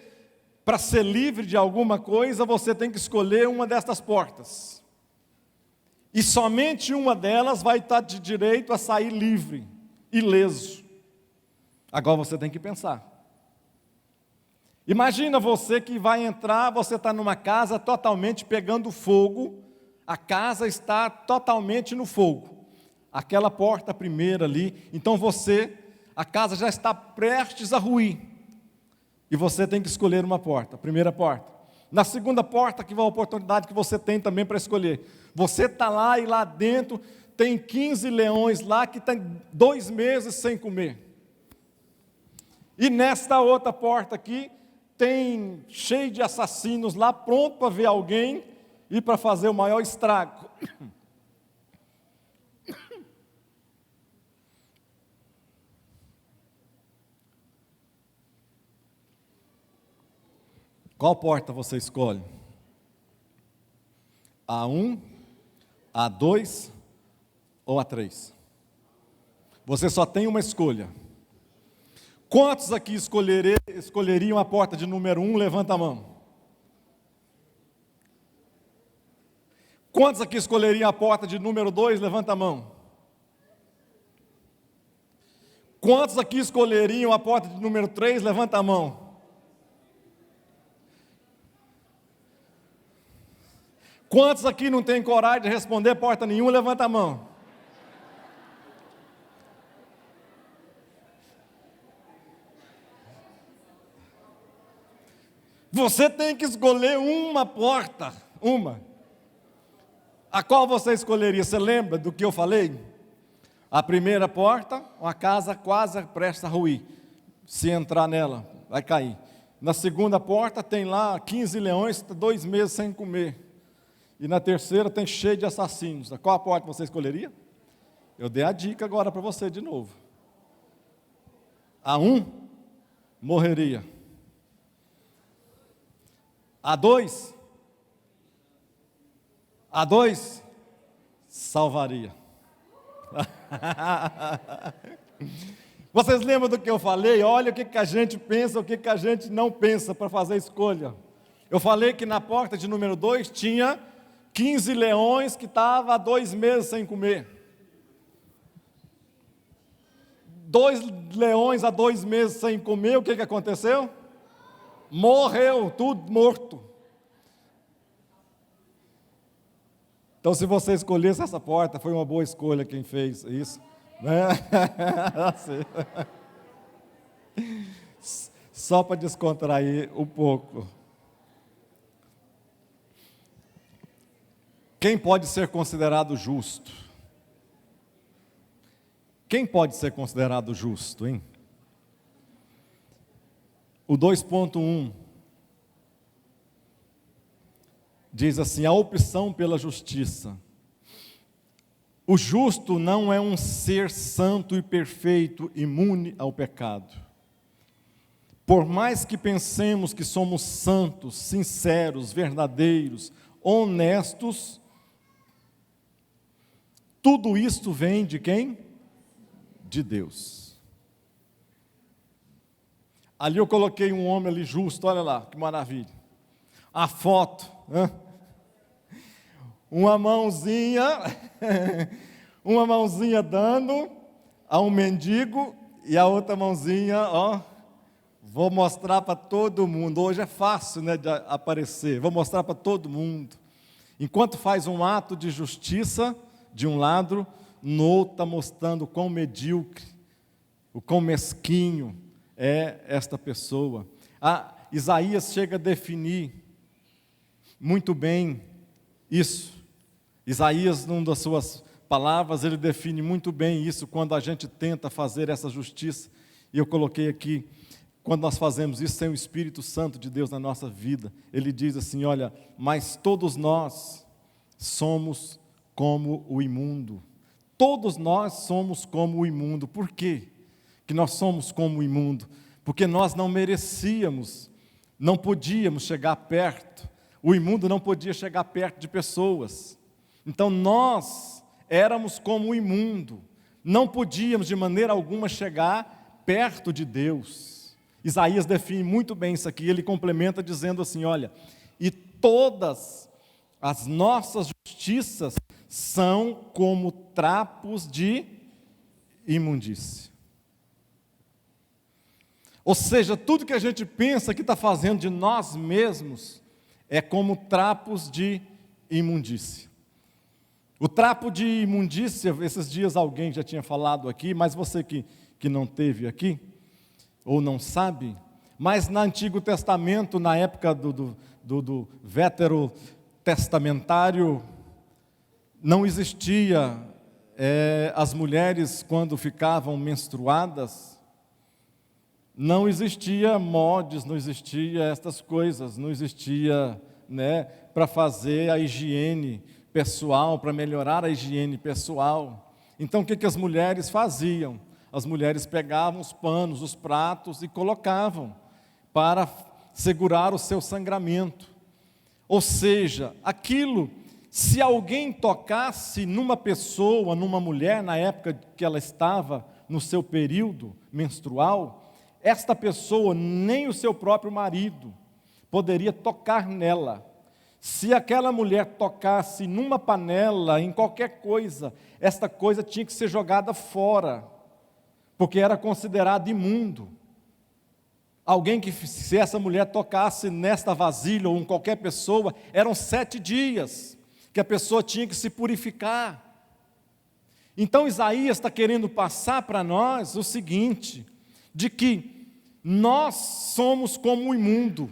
para ser livre de alguma coisa, você tem que escolher uma destas portas. E somente uma delas vai estar de direito a sair livre, ileso. Agora você tem que pensar. Imagina você que vai entrar, você está numa casa totalmente pegando fogo, a casa está totalmente no fogo. Aquela porta primeira ali, então a casa já está prestes a ruir. E você tem que escolher uma porta, a primeira porta. Na segunda porta, que é a oportunidade que você tem também para escolher. Você está lá e lá dentro tem 15 leões lá que estão 2 meses sem comer. E nesta outra porta aqui, tem cheio de assassinos lá, pronto para ver alguém e para fazer o maior estrago. Qual porta você escolhe? A1, A2 ou A3? Você só tem uma escolha. Quantos aqui escolheriam a porta de número 1? Levanta a mão. Quantos aqui escolheriam a porta de número 2? Levanta a mão. Quantos aqui escolheriam a porta de número 3? Levanta a mão. Quantos aqui não tem coragem de responder porta nenhuma? Levanta a mão. Você tem que escolher uma porta, uma. A qual você escolheria? Você lembra do que eu falei? A primeira porta, uma casa quase prestes a ruir. Se entrar nela, vai cair. Na segunda porta tem lá 15 leões, 2 meses sem comer. E na terceira tem cheio de assassinos. Qual a porta você escolheria? Eu dei a dica agora para você de novo. A1, morreria. A2, salvaria. Vocês lembram do que eu falei? Olha o que a gente pensa, o que a gente não pensa para fazer a escolha. Eu falei que na porta de número 2 tinha 15 leões que estavam há 2 meses sem comer. 2 leões há 2 meses sem comer, o que aconteceu? Morreu, tudo morto. Então, se você escolhesse essa porta, foi uma boa escolha quem fez isso, né? Só para descontrair um pouco. Quem pode ser considerado justo? Quem pode ser considerado justo, hein? O 2.1 diz assim: a opção pela justiça. O justo não é um ser santo e perfeito, imune ao pecado. Por mais que pensemos que somos santos, sinceros, verdadeiros, honestos, tudo isto vem de quem? De Deus. Ali eu coloquei um homem ali justo, olha lá, que maravilha. A foto, uma mãozinha dando a um mendigo e a outra mãozinha, vou mostrar para todo mundo. Hoje é fácil, né, de aparecer. Vou mostrar para todo mundo. Enquanto faz um ato de justiça de um lado, no outro está mostrando o quão medíocre, o quão mesquinho é esta pessoa. Isaías chega a definir muito bem isso. Isaías, numa das suas palavras, ele define muito bem isso, quando a gente tenta fazer essa justiça. E eu coloquei aqui, quando nós fazemos isso sem o Espírito Santo de Deus na nossa vida, ele diz assim, olha, mas todos nós somos como o imundo. Todos nós somos como o imundo. Por quê que nós somos como o imundo? Porque nós não merecíamos, não podíamos chegar perto. O imundo não podia chegar perto de pessoas. Então nós éramos como o imundo. Não podíamos de maneira alguma chegar perto de Deus. Isaías define muito bem isso aqui. Ele complementa dizendo assim, olha, e todas as nossas justiças são como trapos de imundícia. Ou seja, tudo que a gente pensa que está fazendo de nós mesmos é como trapos de imundícia. O trapo de imundícia, esses dias alguém já tinha falado aqui, mas você que não teve aqui, ou não sabe, mas no Antigo Testamento, na época do veterotestamentário, não existia as mulheres quando ficavam menstruadas, não existia mods, não existia estas coisas, não existia, né, para fazer a higiene pessoal, para melhorar a higiene pessoal. Então o que as mulheres faziam? As mulheres pegavam os panos, os pratos e colocavam para segurar o seu sangramento. Ou seja, aquilo, se alguém tocasse numa pessoa, numa mulher, na época que ela estava no seu período menstrual, esta pessoa, nem o seu próprio marido, poderia tocar nela. Se aquela mulher tocasse numa panela, em qualquer coisa, esta coisa tinha que ser jogada fora, porque era considerado imundo. Alguém que, se essa mulher tocasse nesta vasilha ou em qualquer pessoa, eram 7 dias que a pessoa tinha que se purificar. Então Isaías está querendo passar para nós o seguinte, de que nós somos como o imundo,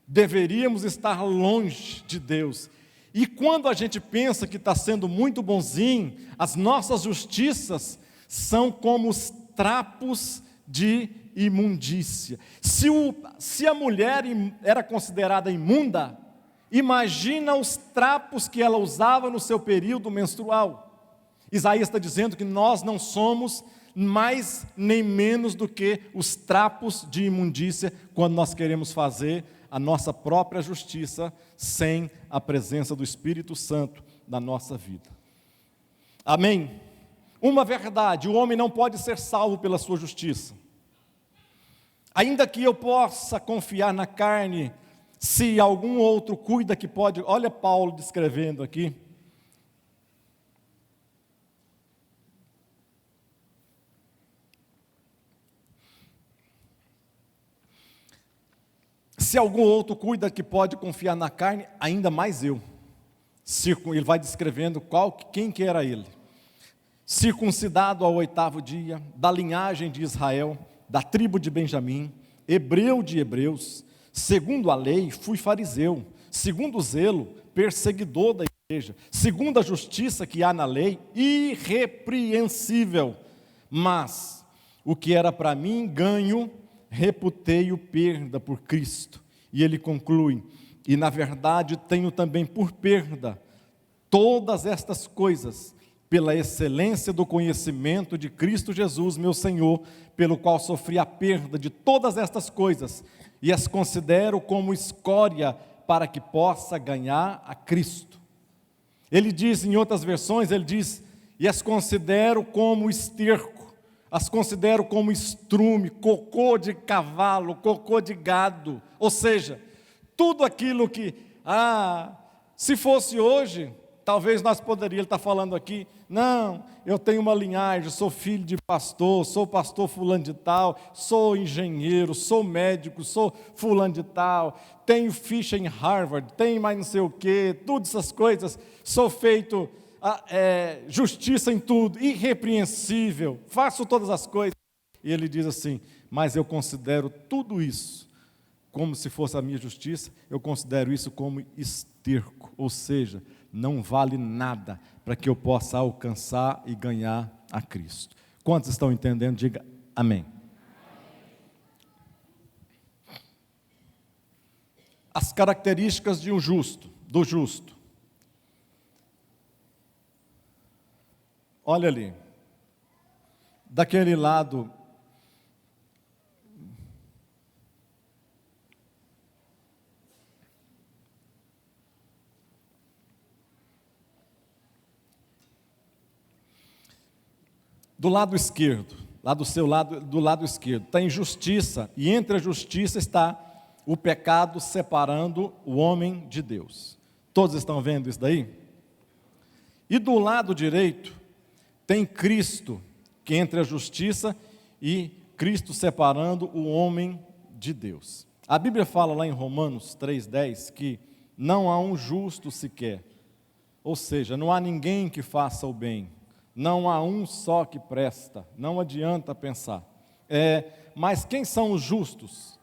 deveríamos estar longe de Deus. E quando a gente pensa que está sendo muito bonzinho, as nossas justiças são como os trapos de imundícia. Se a mulher era considerada imunda, imagina os trapos que ela usava no seu período menstrual. Isaías está dizendo que nós não somos mais nem menos do que os trapos de imundícia quando nós queremos fazer a nossa própria justiça sem a presença do Espírito Santo na nossa vida. Amém? Uma verdade: o homem não pode ser salvo pela sua justiça. Ainda que eu possa confiar na carne, se algum outro cuida que pode. Olha Paulo descrevendo aqui. Se algum outro cuida que pode confiar na carne, ainda mais eu. Ele vai descrevendo quem que era ele. Circuncidado ao 8º dia, da linhagem de Israel, da tribo de Benjamim, hebreu de hebreus, segundo a lei, fui fariseu, segundo o zelo, perseguidor da igreja, segundo a justiça que há na lei, irrepreensível. Mas o que era para mim ganho, reputei-o perda por Cristo. E ele conclui: e na verdade tenho também por perda todas estas coisas, pela excelência do conhecimento de Cristo Jesus, meu Senhor, pelo qual sofri a perda de todas estas coisas, e as considero como escória, para que possa ganhar a Cristo. Ele diz, em outras versões, ele diz, e as considero como esterco, as considero como estrume, cocô de cavalo, cocô de gado, ou seja, tudo aquilo que, se fosse hoje, talvez nós poderíamos, ele está falando aqui, não, eu tenho uma linhagem, sou filho de pastor, sou pastor fulano de tal, sou engenheiro, sou médico, sou fulano de tal, tenho ficha em Harvard, tenho mais não sei o quê, todas essas coisas, sou feito justiça em tudo, irrepreensível, faço todas as coisas. E ele diz assim, mas eu considero tudo isso como se fosse a minha justiça, eu considero isso como esterco, ou seja, não vale nada para que eu possa alcançar e ganhar a Cristo. Quantos estão entendendo? Diga amém. As características de um justo, do justo. Olha ali, daquele lado, do lado esquerdo, lá do seu lado, do lado esquerdo, está a injustiça, e entre a justiça está o pecado separando o homem de Deus. Todos estão vendo isso daí? E do lado direito, tem Cristo, que entre a justiça e Cristo separando o homem de Deus. A Bíblia fala lá em Romanos 3,10 que não há um justo sequer, ou seja, não há ninguém que faça o bem, não há um só que presta, não adianta pensar. Mas quem são os justos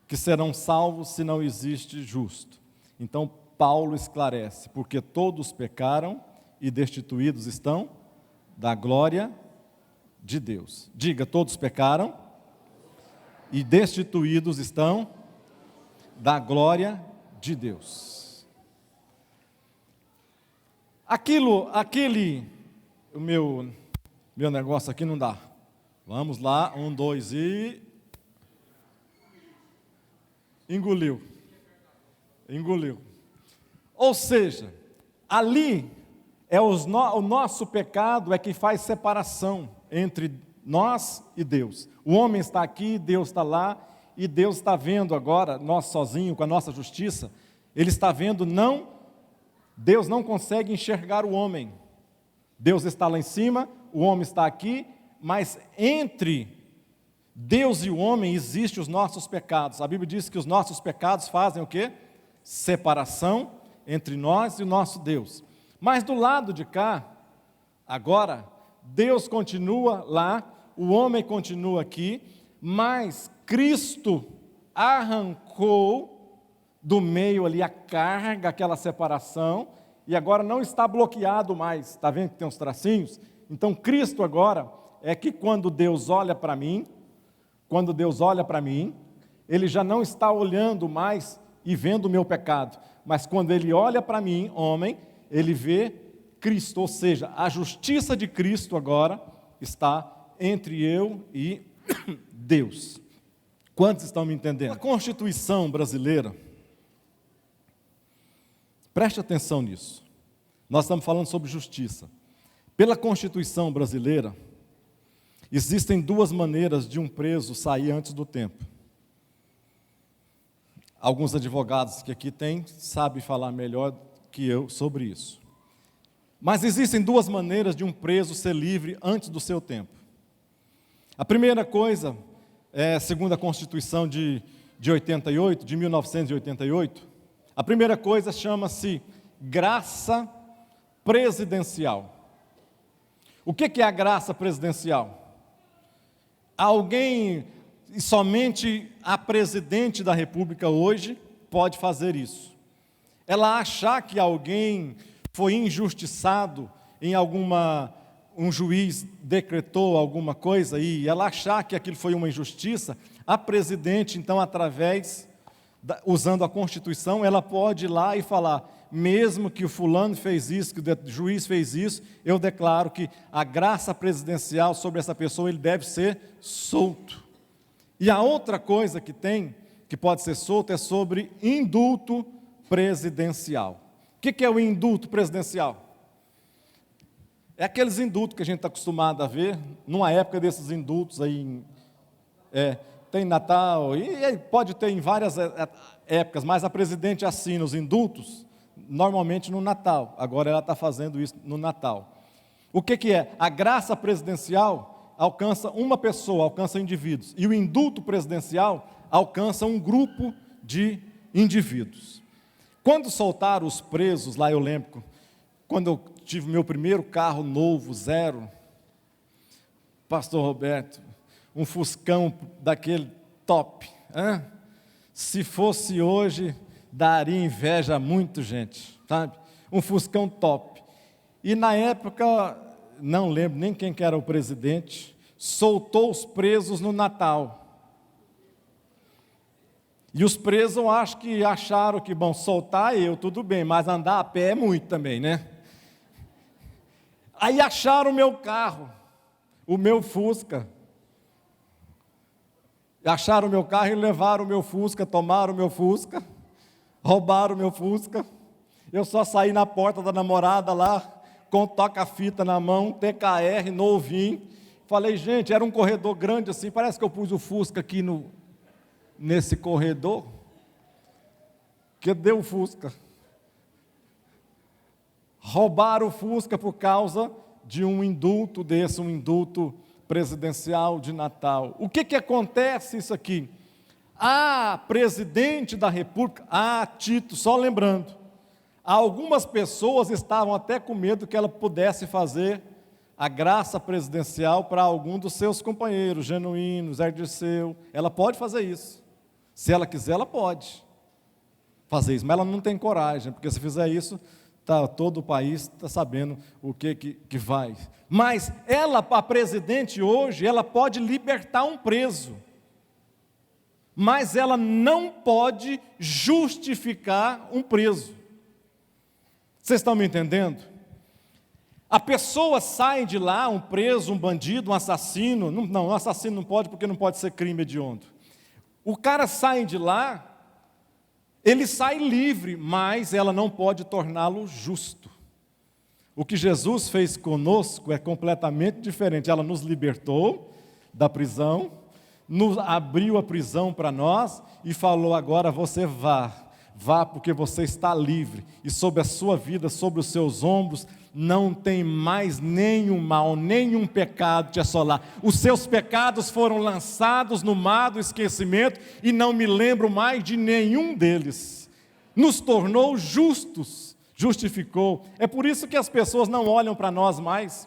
que serão salvos se não existe justo? Então Paulo esclarece, porque todos pecaram e destituídos estão da glória de Deus. Diga, todos pecaram e destituídos estão da glória de Deus. O meu negócio aqui não dá. Vamos lá, 1, 2 e... Engoliu. Ou seja, ali o nosso pecado é que faz separação entre nós e Deus. O homem está aqui, Deus está lá, e Deus está vendo agora, nós sozinhos, com a nossa justiça, Ele está vendo, Deus não consegue enxergar o homem. Deus está lá em cima, o homem está aqui, mas entre Deus e o homem existem os nossos pecados. A Bíblia diz que os nossos pecados fazem o quê? Separação entre nós e o nosso Deus. Mas do lado de cá, agora, Deus continua lá, o homem continua aqui, mas Cristo arrancou do meio ali a carga, aquela separação, e agora não está bloqueado mais. Está vendo que tem uns tracinhos? Então Cristo agora é que quando Deus olha para mim, Ele já não está olhando mais e vendo o meu pecado, mas quando Ele olha para mim, homem, Ele vê Cristo, ou seja, a justiça de Cristo agora está entre eu e Deus. Quantos estão me entendendo? A Constituição brasileira, preste atenção nisso, nós estamos falando sobre justiça. Pela Constituição brasileira, existem duas maneiras de um preso sair antes do tempo. Alguns advogados que aqui têm sabem falar melhor que eu sobre isso. Mas existem duas maneiras de um preso ser livre antes do seu tempo. A primeira coisa, segundo a Constituição de 1988, a primeira coisa chama-se graça presidencial. O que é a graça presidencial? Alguém, somente a presidente da República hoje pode fazer isso. Ela achar que alguém foi injustiçado em um juiz decretou alguma coisa e ela achar que aquilo foi uma injustiça, a presidente, então, usando a Constituição, ela pode ir lá e falar, mesmo que o fulano fez isso, que o juiz fez isso, eu declaro que a graça presidencial sobre essa pessoa, ele deve ser solto. E a outra coisa que pode ser solto, é sobre indulto presidencial. O que é o indulto presidencial? É aqueles indultos que a gente está acostumado a ver, numa época desses indultos aí, tem Natal, e pode ter em várias épocas, mas a presidente assina os indultos, normalmente no Natal. Agora ela está fazendo isso no Natal. O que é? A graça presidencial alcança uma pessoa, alcança indivíduos, e o indulto presidencial alcança um grupo de indivíduos. Quando soltaram os presos, lá eu lembro, quando eu tive meu primeiro carro novo, zero, pastor Roberto, um Fuscão daquele top, se fosse hoje, daria inveja a muita gente, sabe? Um Fuscão top. E na época, não lembro nem quem que era o presidente, soltou os presos no Natal. E os presos, eu acho que acharam que, bom, soltar tudo bem, mas andar a pé é muito também, né? Aí acharam o meu carro, o meu Fusca. Acharam o meu carro e levaram o meu Fusca, tomaram o meu Fusca, roubaram o meu Fusca. Eu só saí na porta da namorada lá, com toca-fita na mão, TKR, novinho. Falei, gente, era um corredor grande assim, parece que eu pus o Fusca aqui nesse corredor. Que deu o Fusca. Roubaram o Fusca por causa de um indulto desse, um indulto presidencial de Natal. O que acontece isso aqui? A presidente da República, Tito, só lembrando, algumas pessoas estavam até com medo que ela pudesse fazer a graça presidencial para algum dos seus companheiros, Genuíno, Zé Dirceu. Ela pode fazer isso. Se ela quiser, ela pode fazer isso, mas ela não tem coragem, porque se fizer isso, todo o país está sabendo o que vai. Mas ela, a presidente hoje, ela pode libertar um preso, mas ela não pode justificar um preso. Vocês estão me entendendo? A pessoa sai de lá, um preso, um bandido, um assassino, não, um assassino não pode porque não pode ser crime hediondo. O cara sai de lá, ele sai livre, mas ela não pode torná-lo justo. O que Jesus fez conosco é completamente diferente. Ela nos libertou da prisão, nos abriu a prisão para nós e falou, agora você vá porque você está livre. E sobre a sua vida, sobre os seus ombros, não tem mais nenhum mal, nenhum pecado te assolar. Os seus pecados foram lançados no mar do esquecimento e não me lembro mais de nenhum deles. Nos tornou justos, justificou. É por isso que as pessoas não olham para nós mais,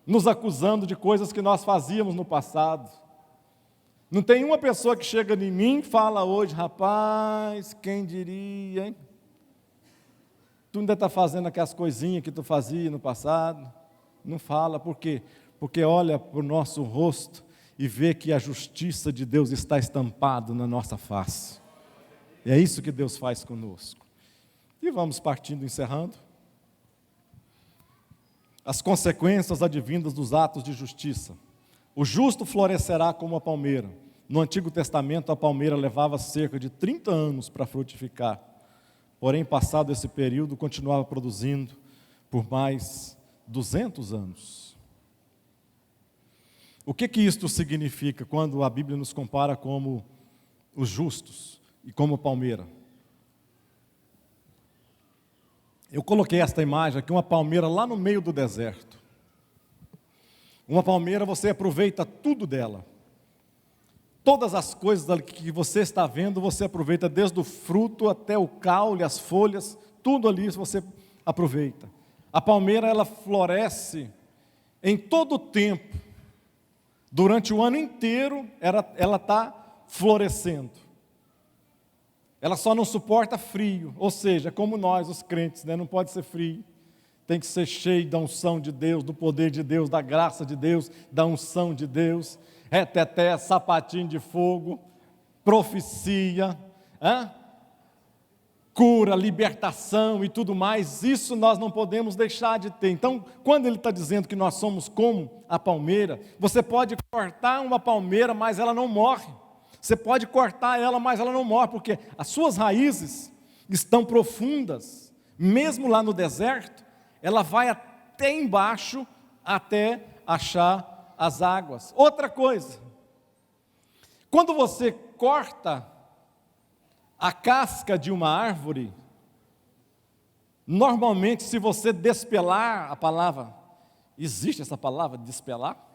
nos acusando de coisas que nós fazíamos no passado. Não tem uma pessoa que chega em mim e fala hoje, rapaz, quem diria, hein? Tu ainda está fazendo aquelas coisinhas que tu fazia no passado? Não fala, por quê? Porque olha para o nosso rosto e vê que a justiça de Deus está estampada na nossa face. É isso que Deus faz conosco. E vamos partindo, encerrando. As consequências advindas dos atos de justiça. O justo florescerá como a palmeira. No Antigo Testamento, a palmeira levava cerca de 30 anos para frutificar. Porém, passado esse período, continuava produzindo por mais 200 anos. O que isto significa quando a Bíblia nos compara como os justos e como palmeira? Eu coloquei esta imagem aqui, uma palmeira lá no meio do deserto. Uma palmeira, você aproveita tudo dela. Todas as coisas que você está vendo, você aproveita, desde o fruto até o caule, as folhas, tudo ali você aproveita. A palmeira, ela floresce em todo o tempo. Durante o ano inteiro, ela está florescendo. Ela só não suporta frio, ou seja, como nós, os crentes, né? Não pode ser frio. Tem que ser cheio da unção de Deus, do poder de Deus, da graça de Deus, da unção de Deus. Reteté, sapatinho de fogo, profecia, cura, libertação e tudo mais. Isso nós não podemos deixar de ter. Então, quando ele está dizendo que nós somos como a palmeira, você pode cortar uma palmeira, mas ela não morre. Você pode cortar ela, mas ela não morre, porque as suas raízes estão profundas. Mesmo lá no deserto, ela vai até embaixo, até achar as águas. Outra coisa, quando você corta a casca de uma árvore, normalmente, se você despelar a palavra, existe essa palavra, despelar?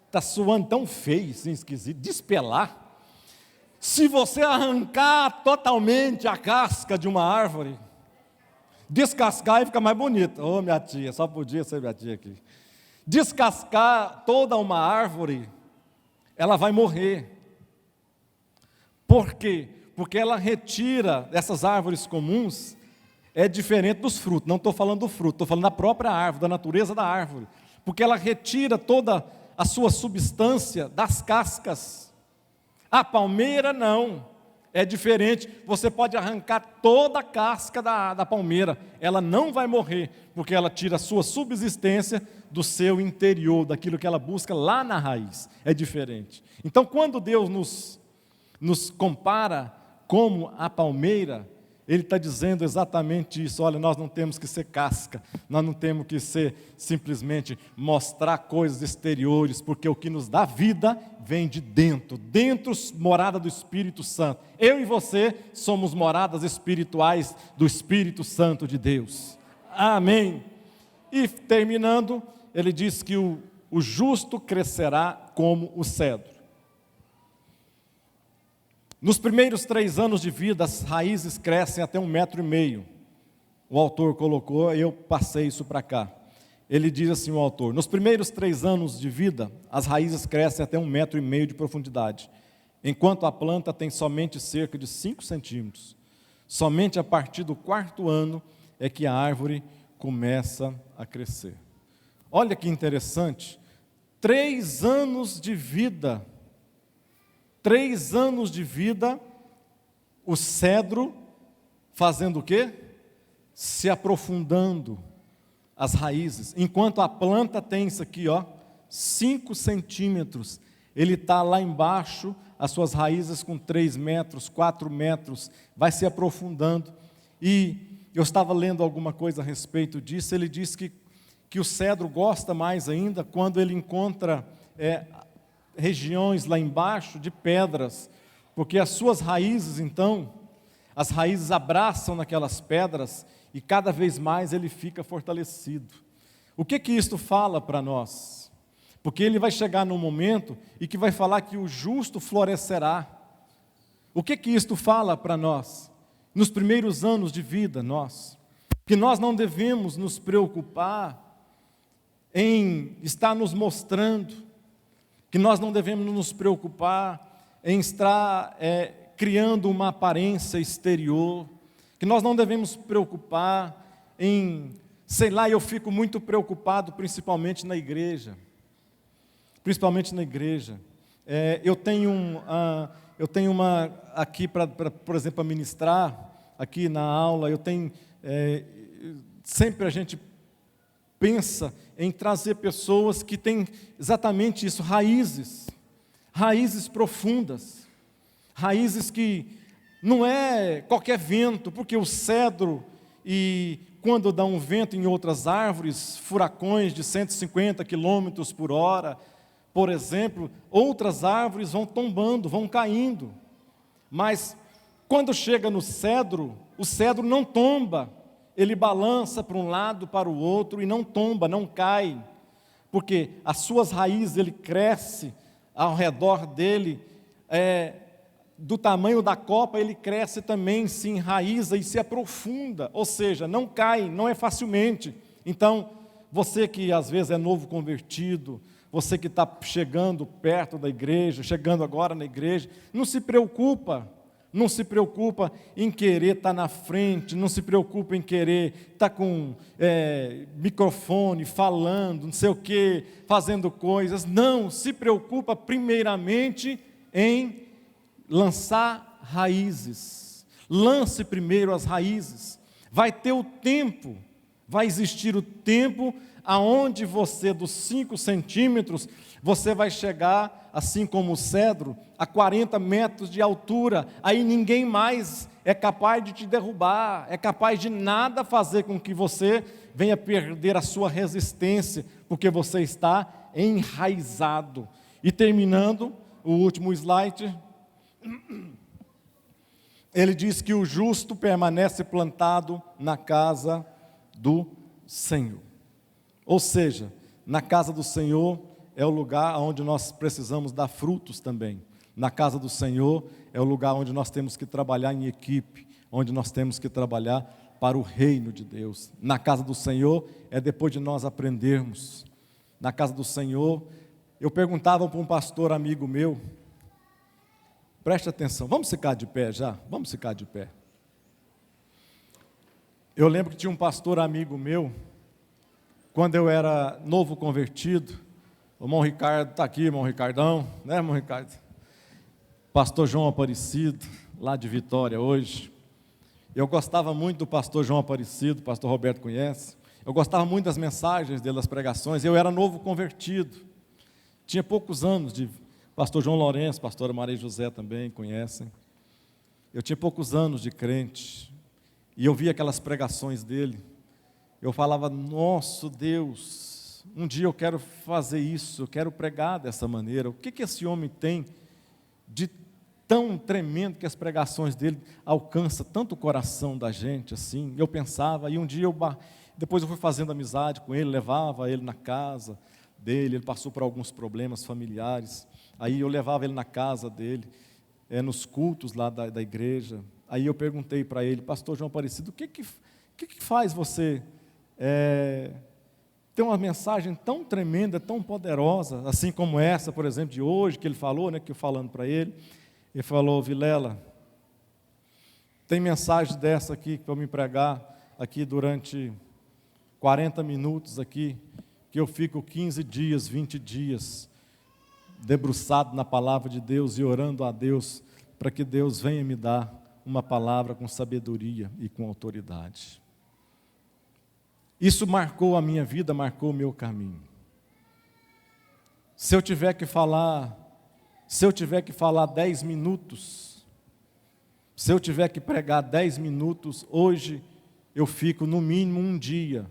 Está soando tão feio, assim, esquisito, despelar. Se você arrancar totalmente a casca de uma árvore, descascar e fica mais bonito. Ô, minha tia, só podia ser minha tia aqui. Descascar toda uma árvore, ela vai morrer. Por quê? Porque ela retira, essas árvores comuns, é diferente dos frutos. Não estou falando do fruto, estou falando da própria árvore, da natureza da árvore. Porque ela retira toda a sua substância das cascas. A palmeira não, é diferente. Você pode arrancar toda a casca da palmeira, ela não vai morrer, porque ela tira a sua subsistência do seu interior, daquilo que ela busca lá na raiz. É diferente. Então, quando Deus nos compara como a palmeira, Ele está dizendo exatamente isso. Olha, nós não temos que ser casca, nós não temos que ser simplesmente mostrar coisas exteriores, porque o que nos dá vida vem de dentro, morada do Espírito Santo. Eu e você somos moradas espirituais do Espírito Santo de Deus. Amém. E terminando, ele diz que o justo crescerá como o cedro. Nos primeiros 3 anos de vida, as raízes crescem até 1,5 metro. O autor colocou, eu passei isso para cá. Ele diz assim, o autor: nos primeiros 3 anos de vida, as raízes crescem até 1,5 metro de profundidade, enquanto a planta tem somente cerca de 5 centímetros. Somente a partir do 4º ano é que a árvore começa a crescer. Olha que interessante, 3 anos de vida. 3 anos de vida, o cedro fazendo o quê? Se aprofundando as raízes. Enquanto a planta tem isso aqui, 5 centímetros. Ele está lá embaixo, as suas raízes com 3 metros, 4 metros, vai se aprofundando. E eu estava lendo alguma coisa a respeito disso, ele diz que o cedro gosta mais ainda quando ele encontra regiões lá embaixo de pedras, porque as suas raízes, então, as raízes abraçam naquelas pedras e cada vez mais ele fica fortalecido. O que isto fala para nós? Porque ele vai chegar num momento e que vai falar que o justo florescerá. O que isto fala para nós? Nos primeiros anos de vida, que nós não devemos nos preocupar em estar nos mostrando, que nós não devemos nos preocupar em estar criando uma aparência exterior, que nós não devemos preocupar em, eu fico muito preocupado principalmente na igreja. Eu tenho uma aqui para, por exemplo, ministrar aqui na aula, sempre a gente pensa em trazer pessoas que têm exatamente isso, raízes profundas, raízes que não é qualquer vento, porque o cedro, e quando dá um vento em outras árvores, furacões de 150 quilômetros por hora, por exemplo, outras árvores vão tombando, vão caindo. Mas quando chega no cedro, o cedro não tomba, ele balança para um lado, para o outro e não tomba, não cai, porque as suas raízes, ele cresce ao redor dele, do tamanho da copa, ele cresce também, se enraiza e se aprofunda, ou seja, não cai, não é facilmente. Então, você que às vezes é novo convertido, você que está chegando perto da igreja, chegando agora na igreja, não se preocupa em querer estar na frente, não se preocupa em querer estar com microfone, falando, não sei o quê, fazendo coisas. Não, se preocupa primeiramente em lançar raízes. Lance primeiro as raízes. Vai ter o tempo, vai existir o tempo aonde você, dos 5 centímetros, você vai chegar, assim como o cedro, a 40 metros de altura. Aí ninguém mais é capaz de te derrubar, é capaz de nada fazer com que você venha perder a sua resistência, porque você está enraizado. E terminando, o último slide, ele diz que o justo permanece plantado na casa do Senhor. Ou seja, na casa do Senhor é o lugar onde nós precisamos dar frutos também. Na casa do Senhor é o lugar onde nós temos que trabalhar em equipe, onde nós temos que trabalhar para o reino de Deus. Na casa do Senhor é depois de nós aprendermos. Na casa do Senhor, eu perguntava para um pastor amigo meu, preste atenção, vamos ficar de pé já? Vamos ficar de pé. Eu lembro que tinha um pastor amigo meu, quando eu era novo convertido, o irmão Ricardo está aqui, irmão Ricardão, né, irmão Ricardo? Pastor João Aparecido, lá de Vitória hoje. Eu gostava muito do pastor João Aparecido, o pastor Roberto conhece. Eu gostava muito das mensagens dele, das pregações. Eu era novo convertido, tinha poucos anos de pastor João Lourenço, pastora Maria José também conhecem. Eu tinha poucos anos de crente, e eu via aquelas pregações dele. Eu falava, nosso Deus, um dia eu quero fazer isso, eu quero pregar dessa maneira. O que esse homem tem de tão tremendo que as pregações dele alcançam tanto o coração da gente assim? Eu pensava, e um dia depois eu fui fazendo amizade com ele, levava ele na casa dele, ele passou por alguns problemas familiares, aí eu levava ele na casa dele, nos cultos lá da igreja. Aí eu perguntei para ele, pastor João Aparecido, o que faz você ter uma mensagem tão tremenda, tão poderosa, assim como essa, por exemplo, de hoje, que ele falou, né, que eu falando para ele, ele falou, Vilela, tem mensagem dessa aqui para eu me pregar aqui durante 40 minutos aqui, que eu fico 15 dias, 20 dias, debruçado na palavra de Deus e orando a Deus, para que Deus venha me dar uma palavra com sabedoria e com autoridade. Isso marcou a minha vida, marcou o meu caminho. Se eu tiver que falar 10 minutos, se eu tiver que pregar 10 minutos, hoje eu fico no mínimo um dia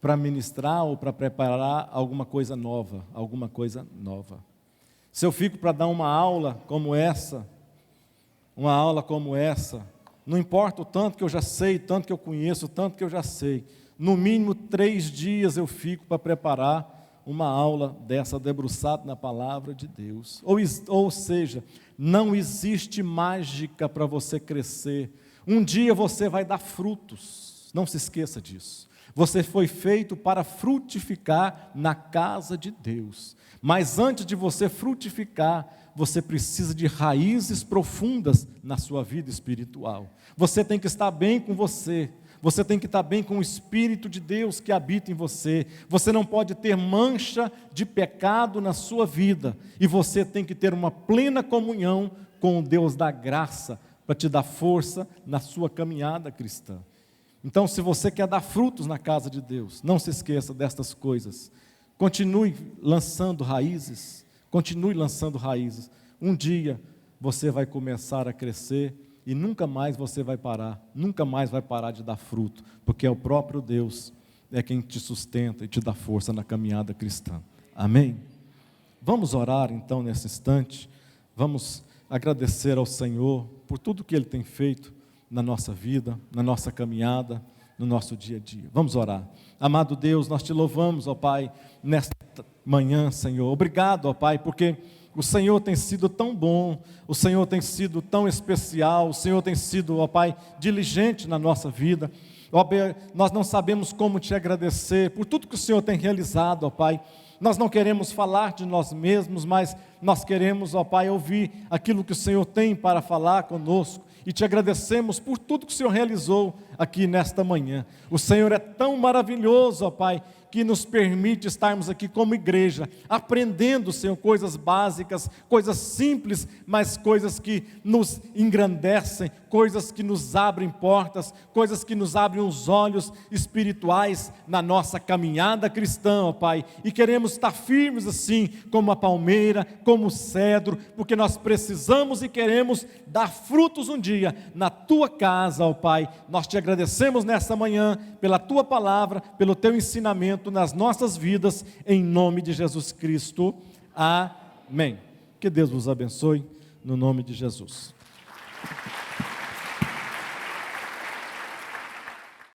para ministrar ou para preparar alguma coisa nova. Se eu fico para dar uma aula como essa, não importa o tanto que eu já sei, tanto que eu conheço, tanto que eu já sei, no mínimo 3 dias eu fico para preparar uma aula dessa, debruçado na palavra de Deus. Ou seja, não existe mágica para você crescer. Um dia você vai dar frutos, não se esqueça disso. Você foi feito para frutificar na casa de Deus. Mas antes de você frutificar, você precisa de raízes profundas na sua vida espiritual. Você tem que estar bem com você. Você tem que estar bem com o Espírito de Deus que habita em você. Você não pode ter mancha de pecado na sua vida. E você tem que ter uma plena comunhão com o Deus da graça, para te dar força na sua caminhada cristã. Então, se você quer dar frutos na casa de Deus, não se esqueça destas coisas. Continue lançando raízes. Um dia você vai começar a crescer e nunca mais você vai parar, nunca mais vai parar de dar fruto, porque é o próprio Deus é quem te sustenta e te dá força na caminhada cristã. Amém? Vamos orar então nesse instante, vamos agradecer ao Senhor por tudo que Ele tem feito na nossa vida, na nossa caminhada, no nosso dia a dia. Vamos orar. Amado Deus, nós te louvamos, ó Pai, nesta manhã, Senhor. Obrigado, ó Pai, porque o Senhor tem sido tão bom, o Senhor tem sido tão especial, o Senhor tem sido, ó Pai, diligente na nossa vida. Ó Pai, nós não sabemos como te agradecer por tudo que o Senhor tem realizado, ó Pai. Nós não queremos falar de nós mesmos, mas nós queremos, ó Pai, ouvir aquilo que o Senhor tem para falar conosco. E te agradecemos por tudo que o Senhor realizou aqui nesta manhã. O Senhor é tão maravilhoso, ó Pai, que nos permite estarmos aqui como igreja, aprendendo, Senhor, coisas básicas, coisas simples, mas coisas que nos engrandecem, coisas que nos abrem portas, coisas que nos abrem os olhos espirituais na nossa caminhada cristã, ó Pai. E queremos estar firmes assim, como a palmeira, como o cedro, porque nós precisamos e queremos dar frutos um dia na Tua casa, ó Pai. Nós te agradecemos nesta manhã pela Tua palavra, pelo Teu ensinamento nas nossas vidas, em nome de Jesus Cristo. Amém. Que Deus vos abençoe, no nome de Jesus.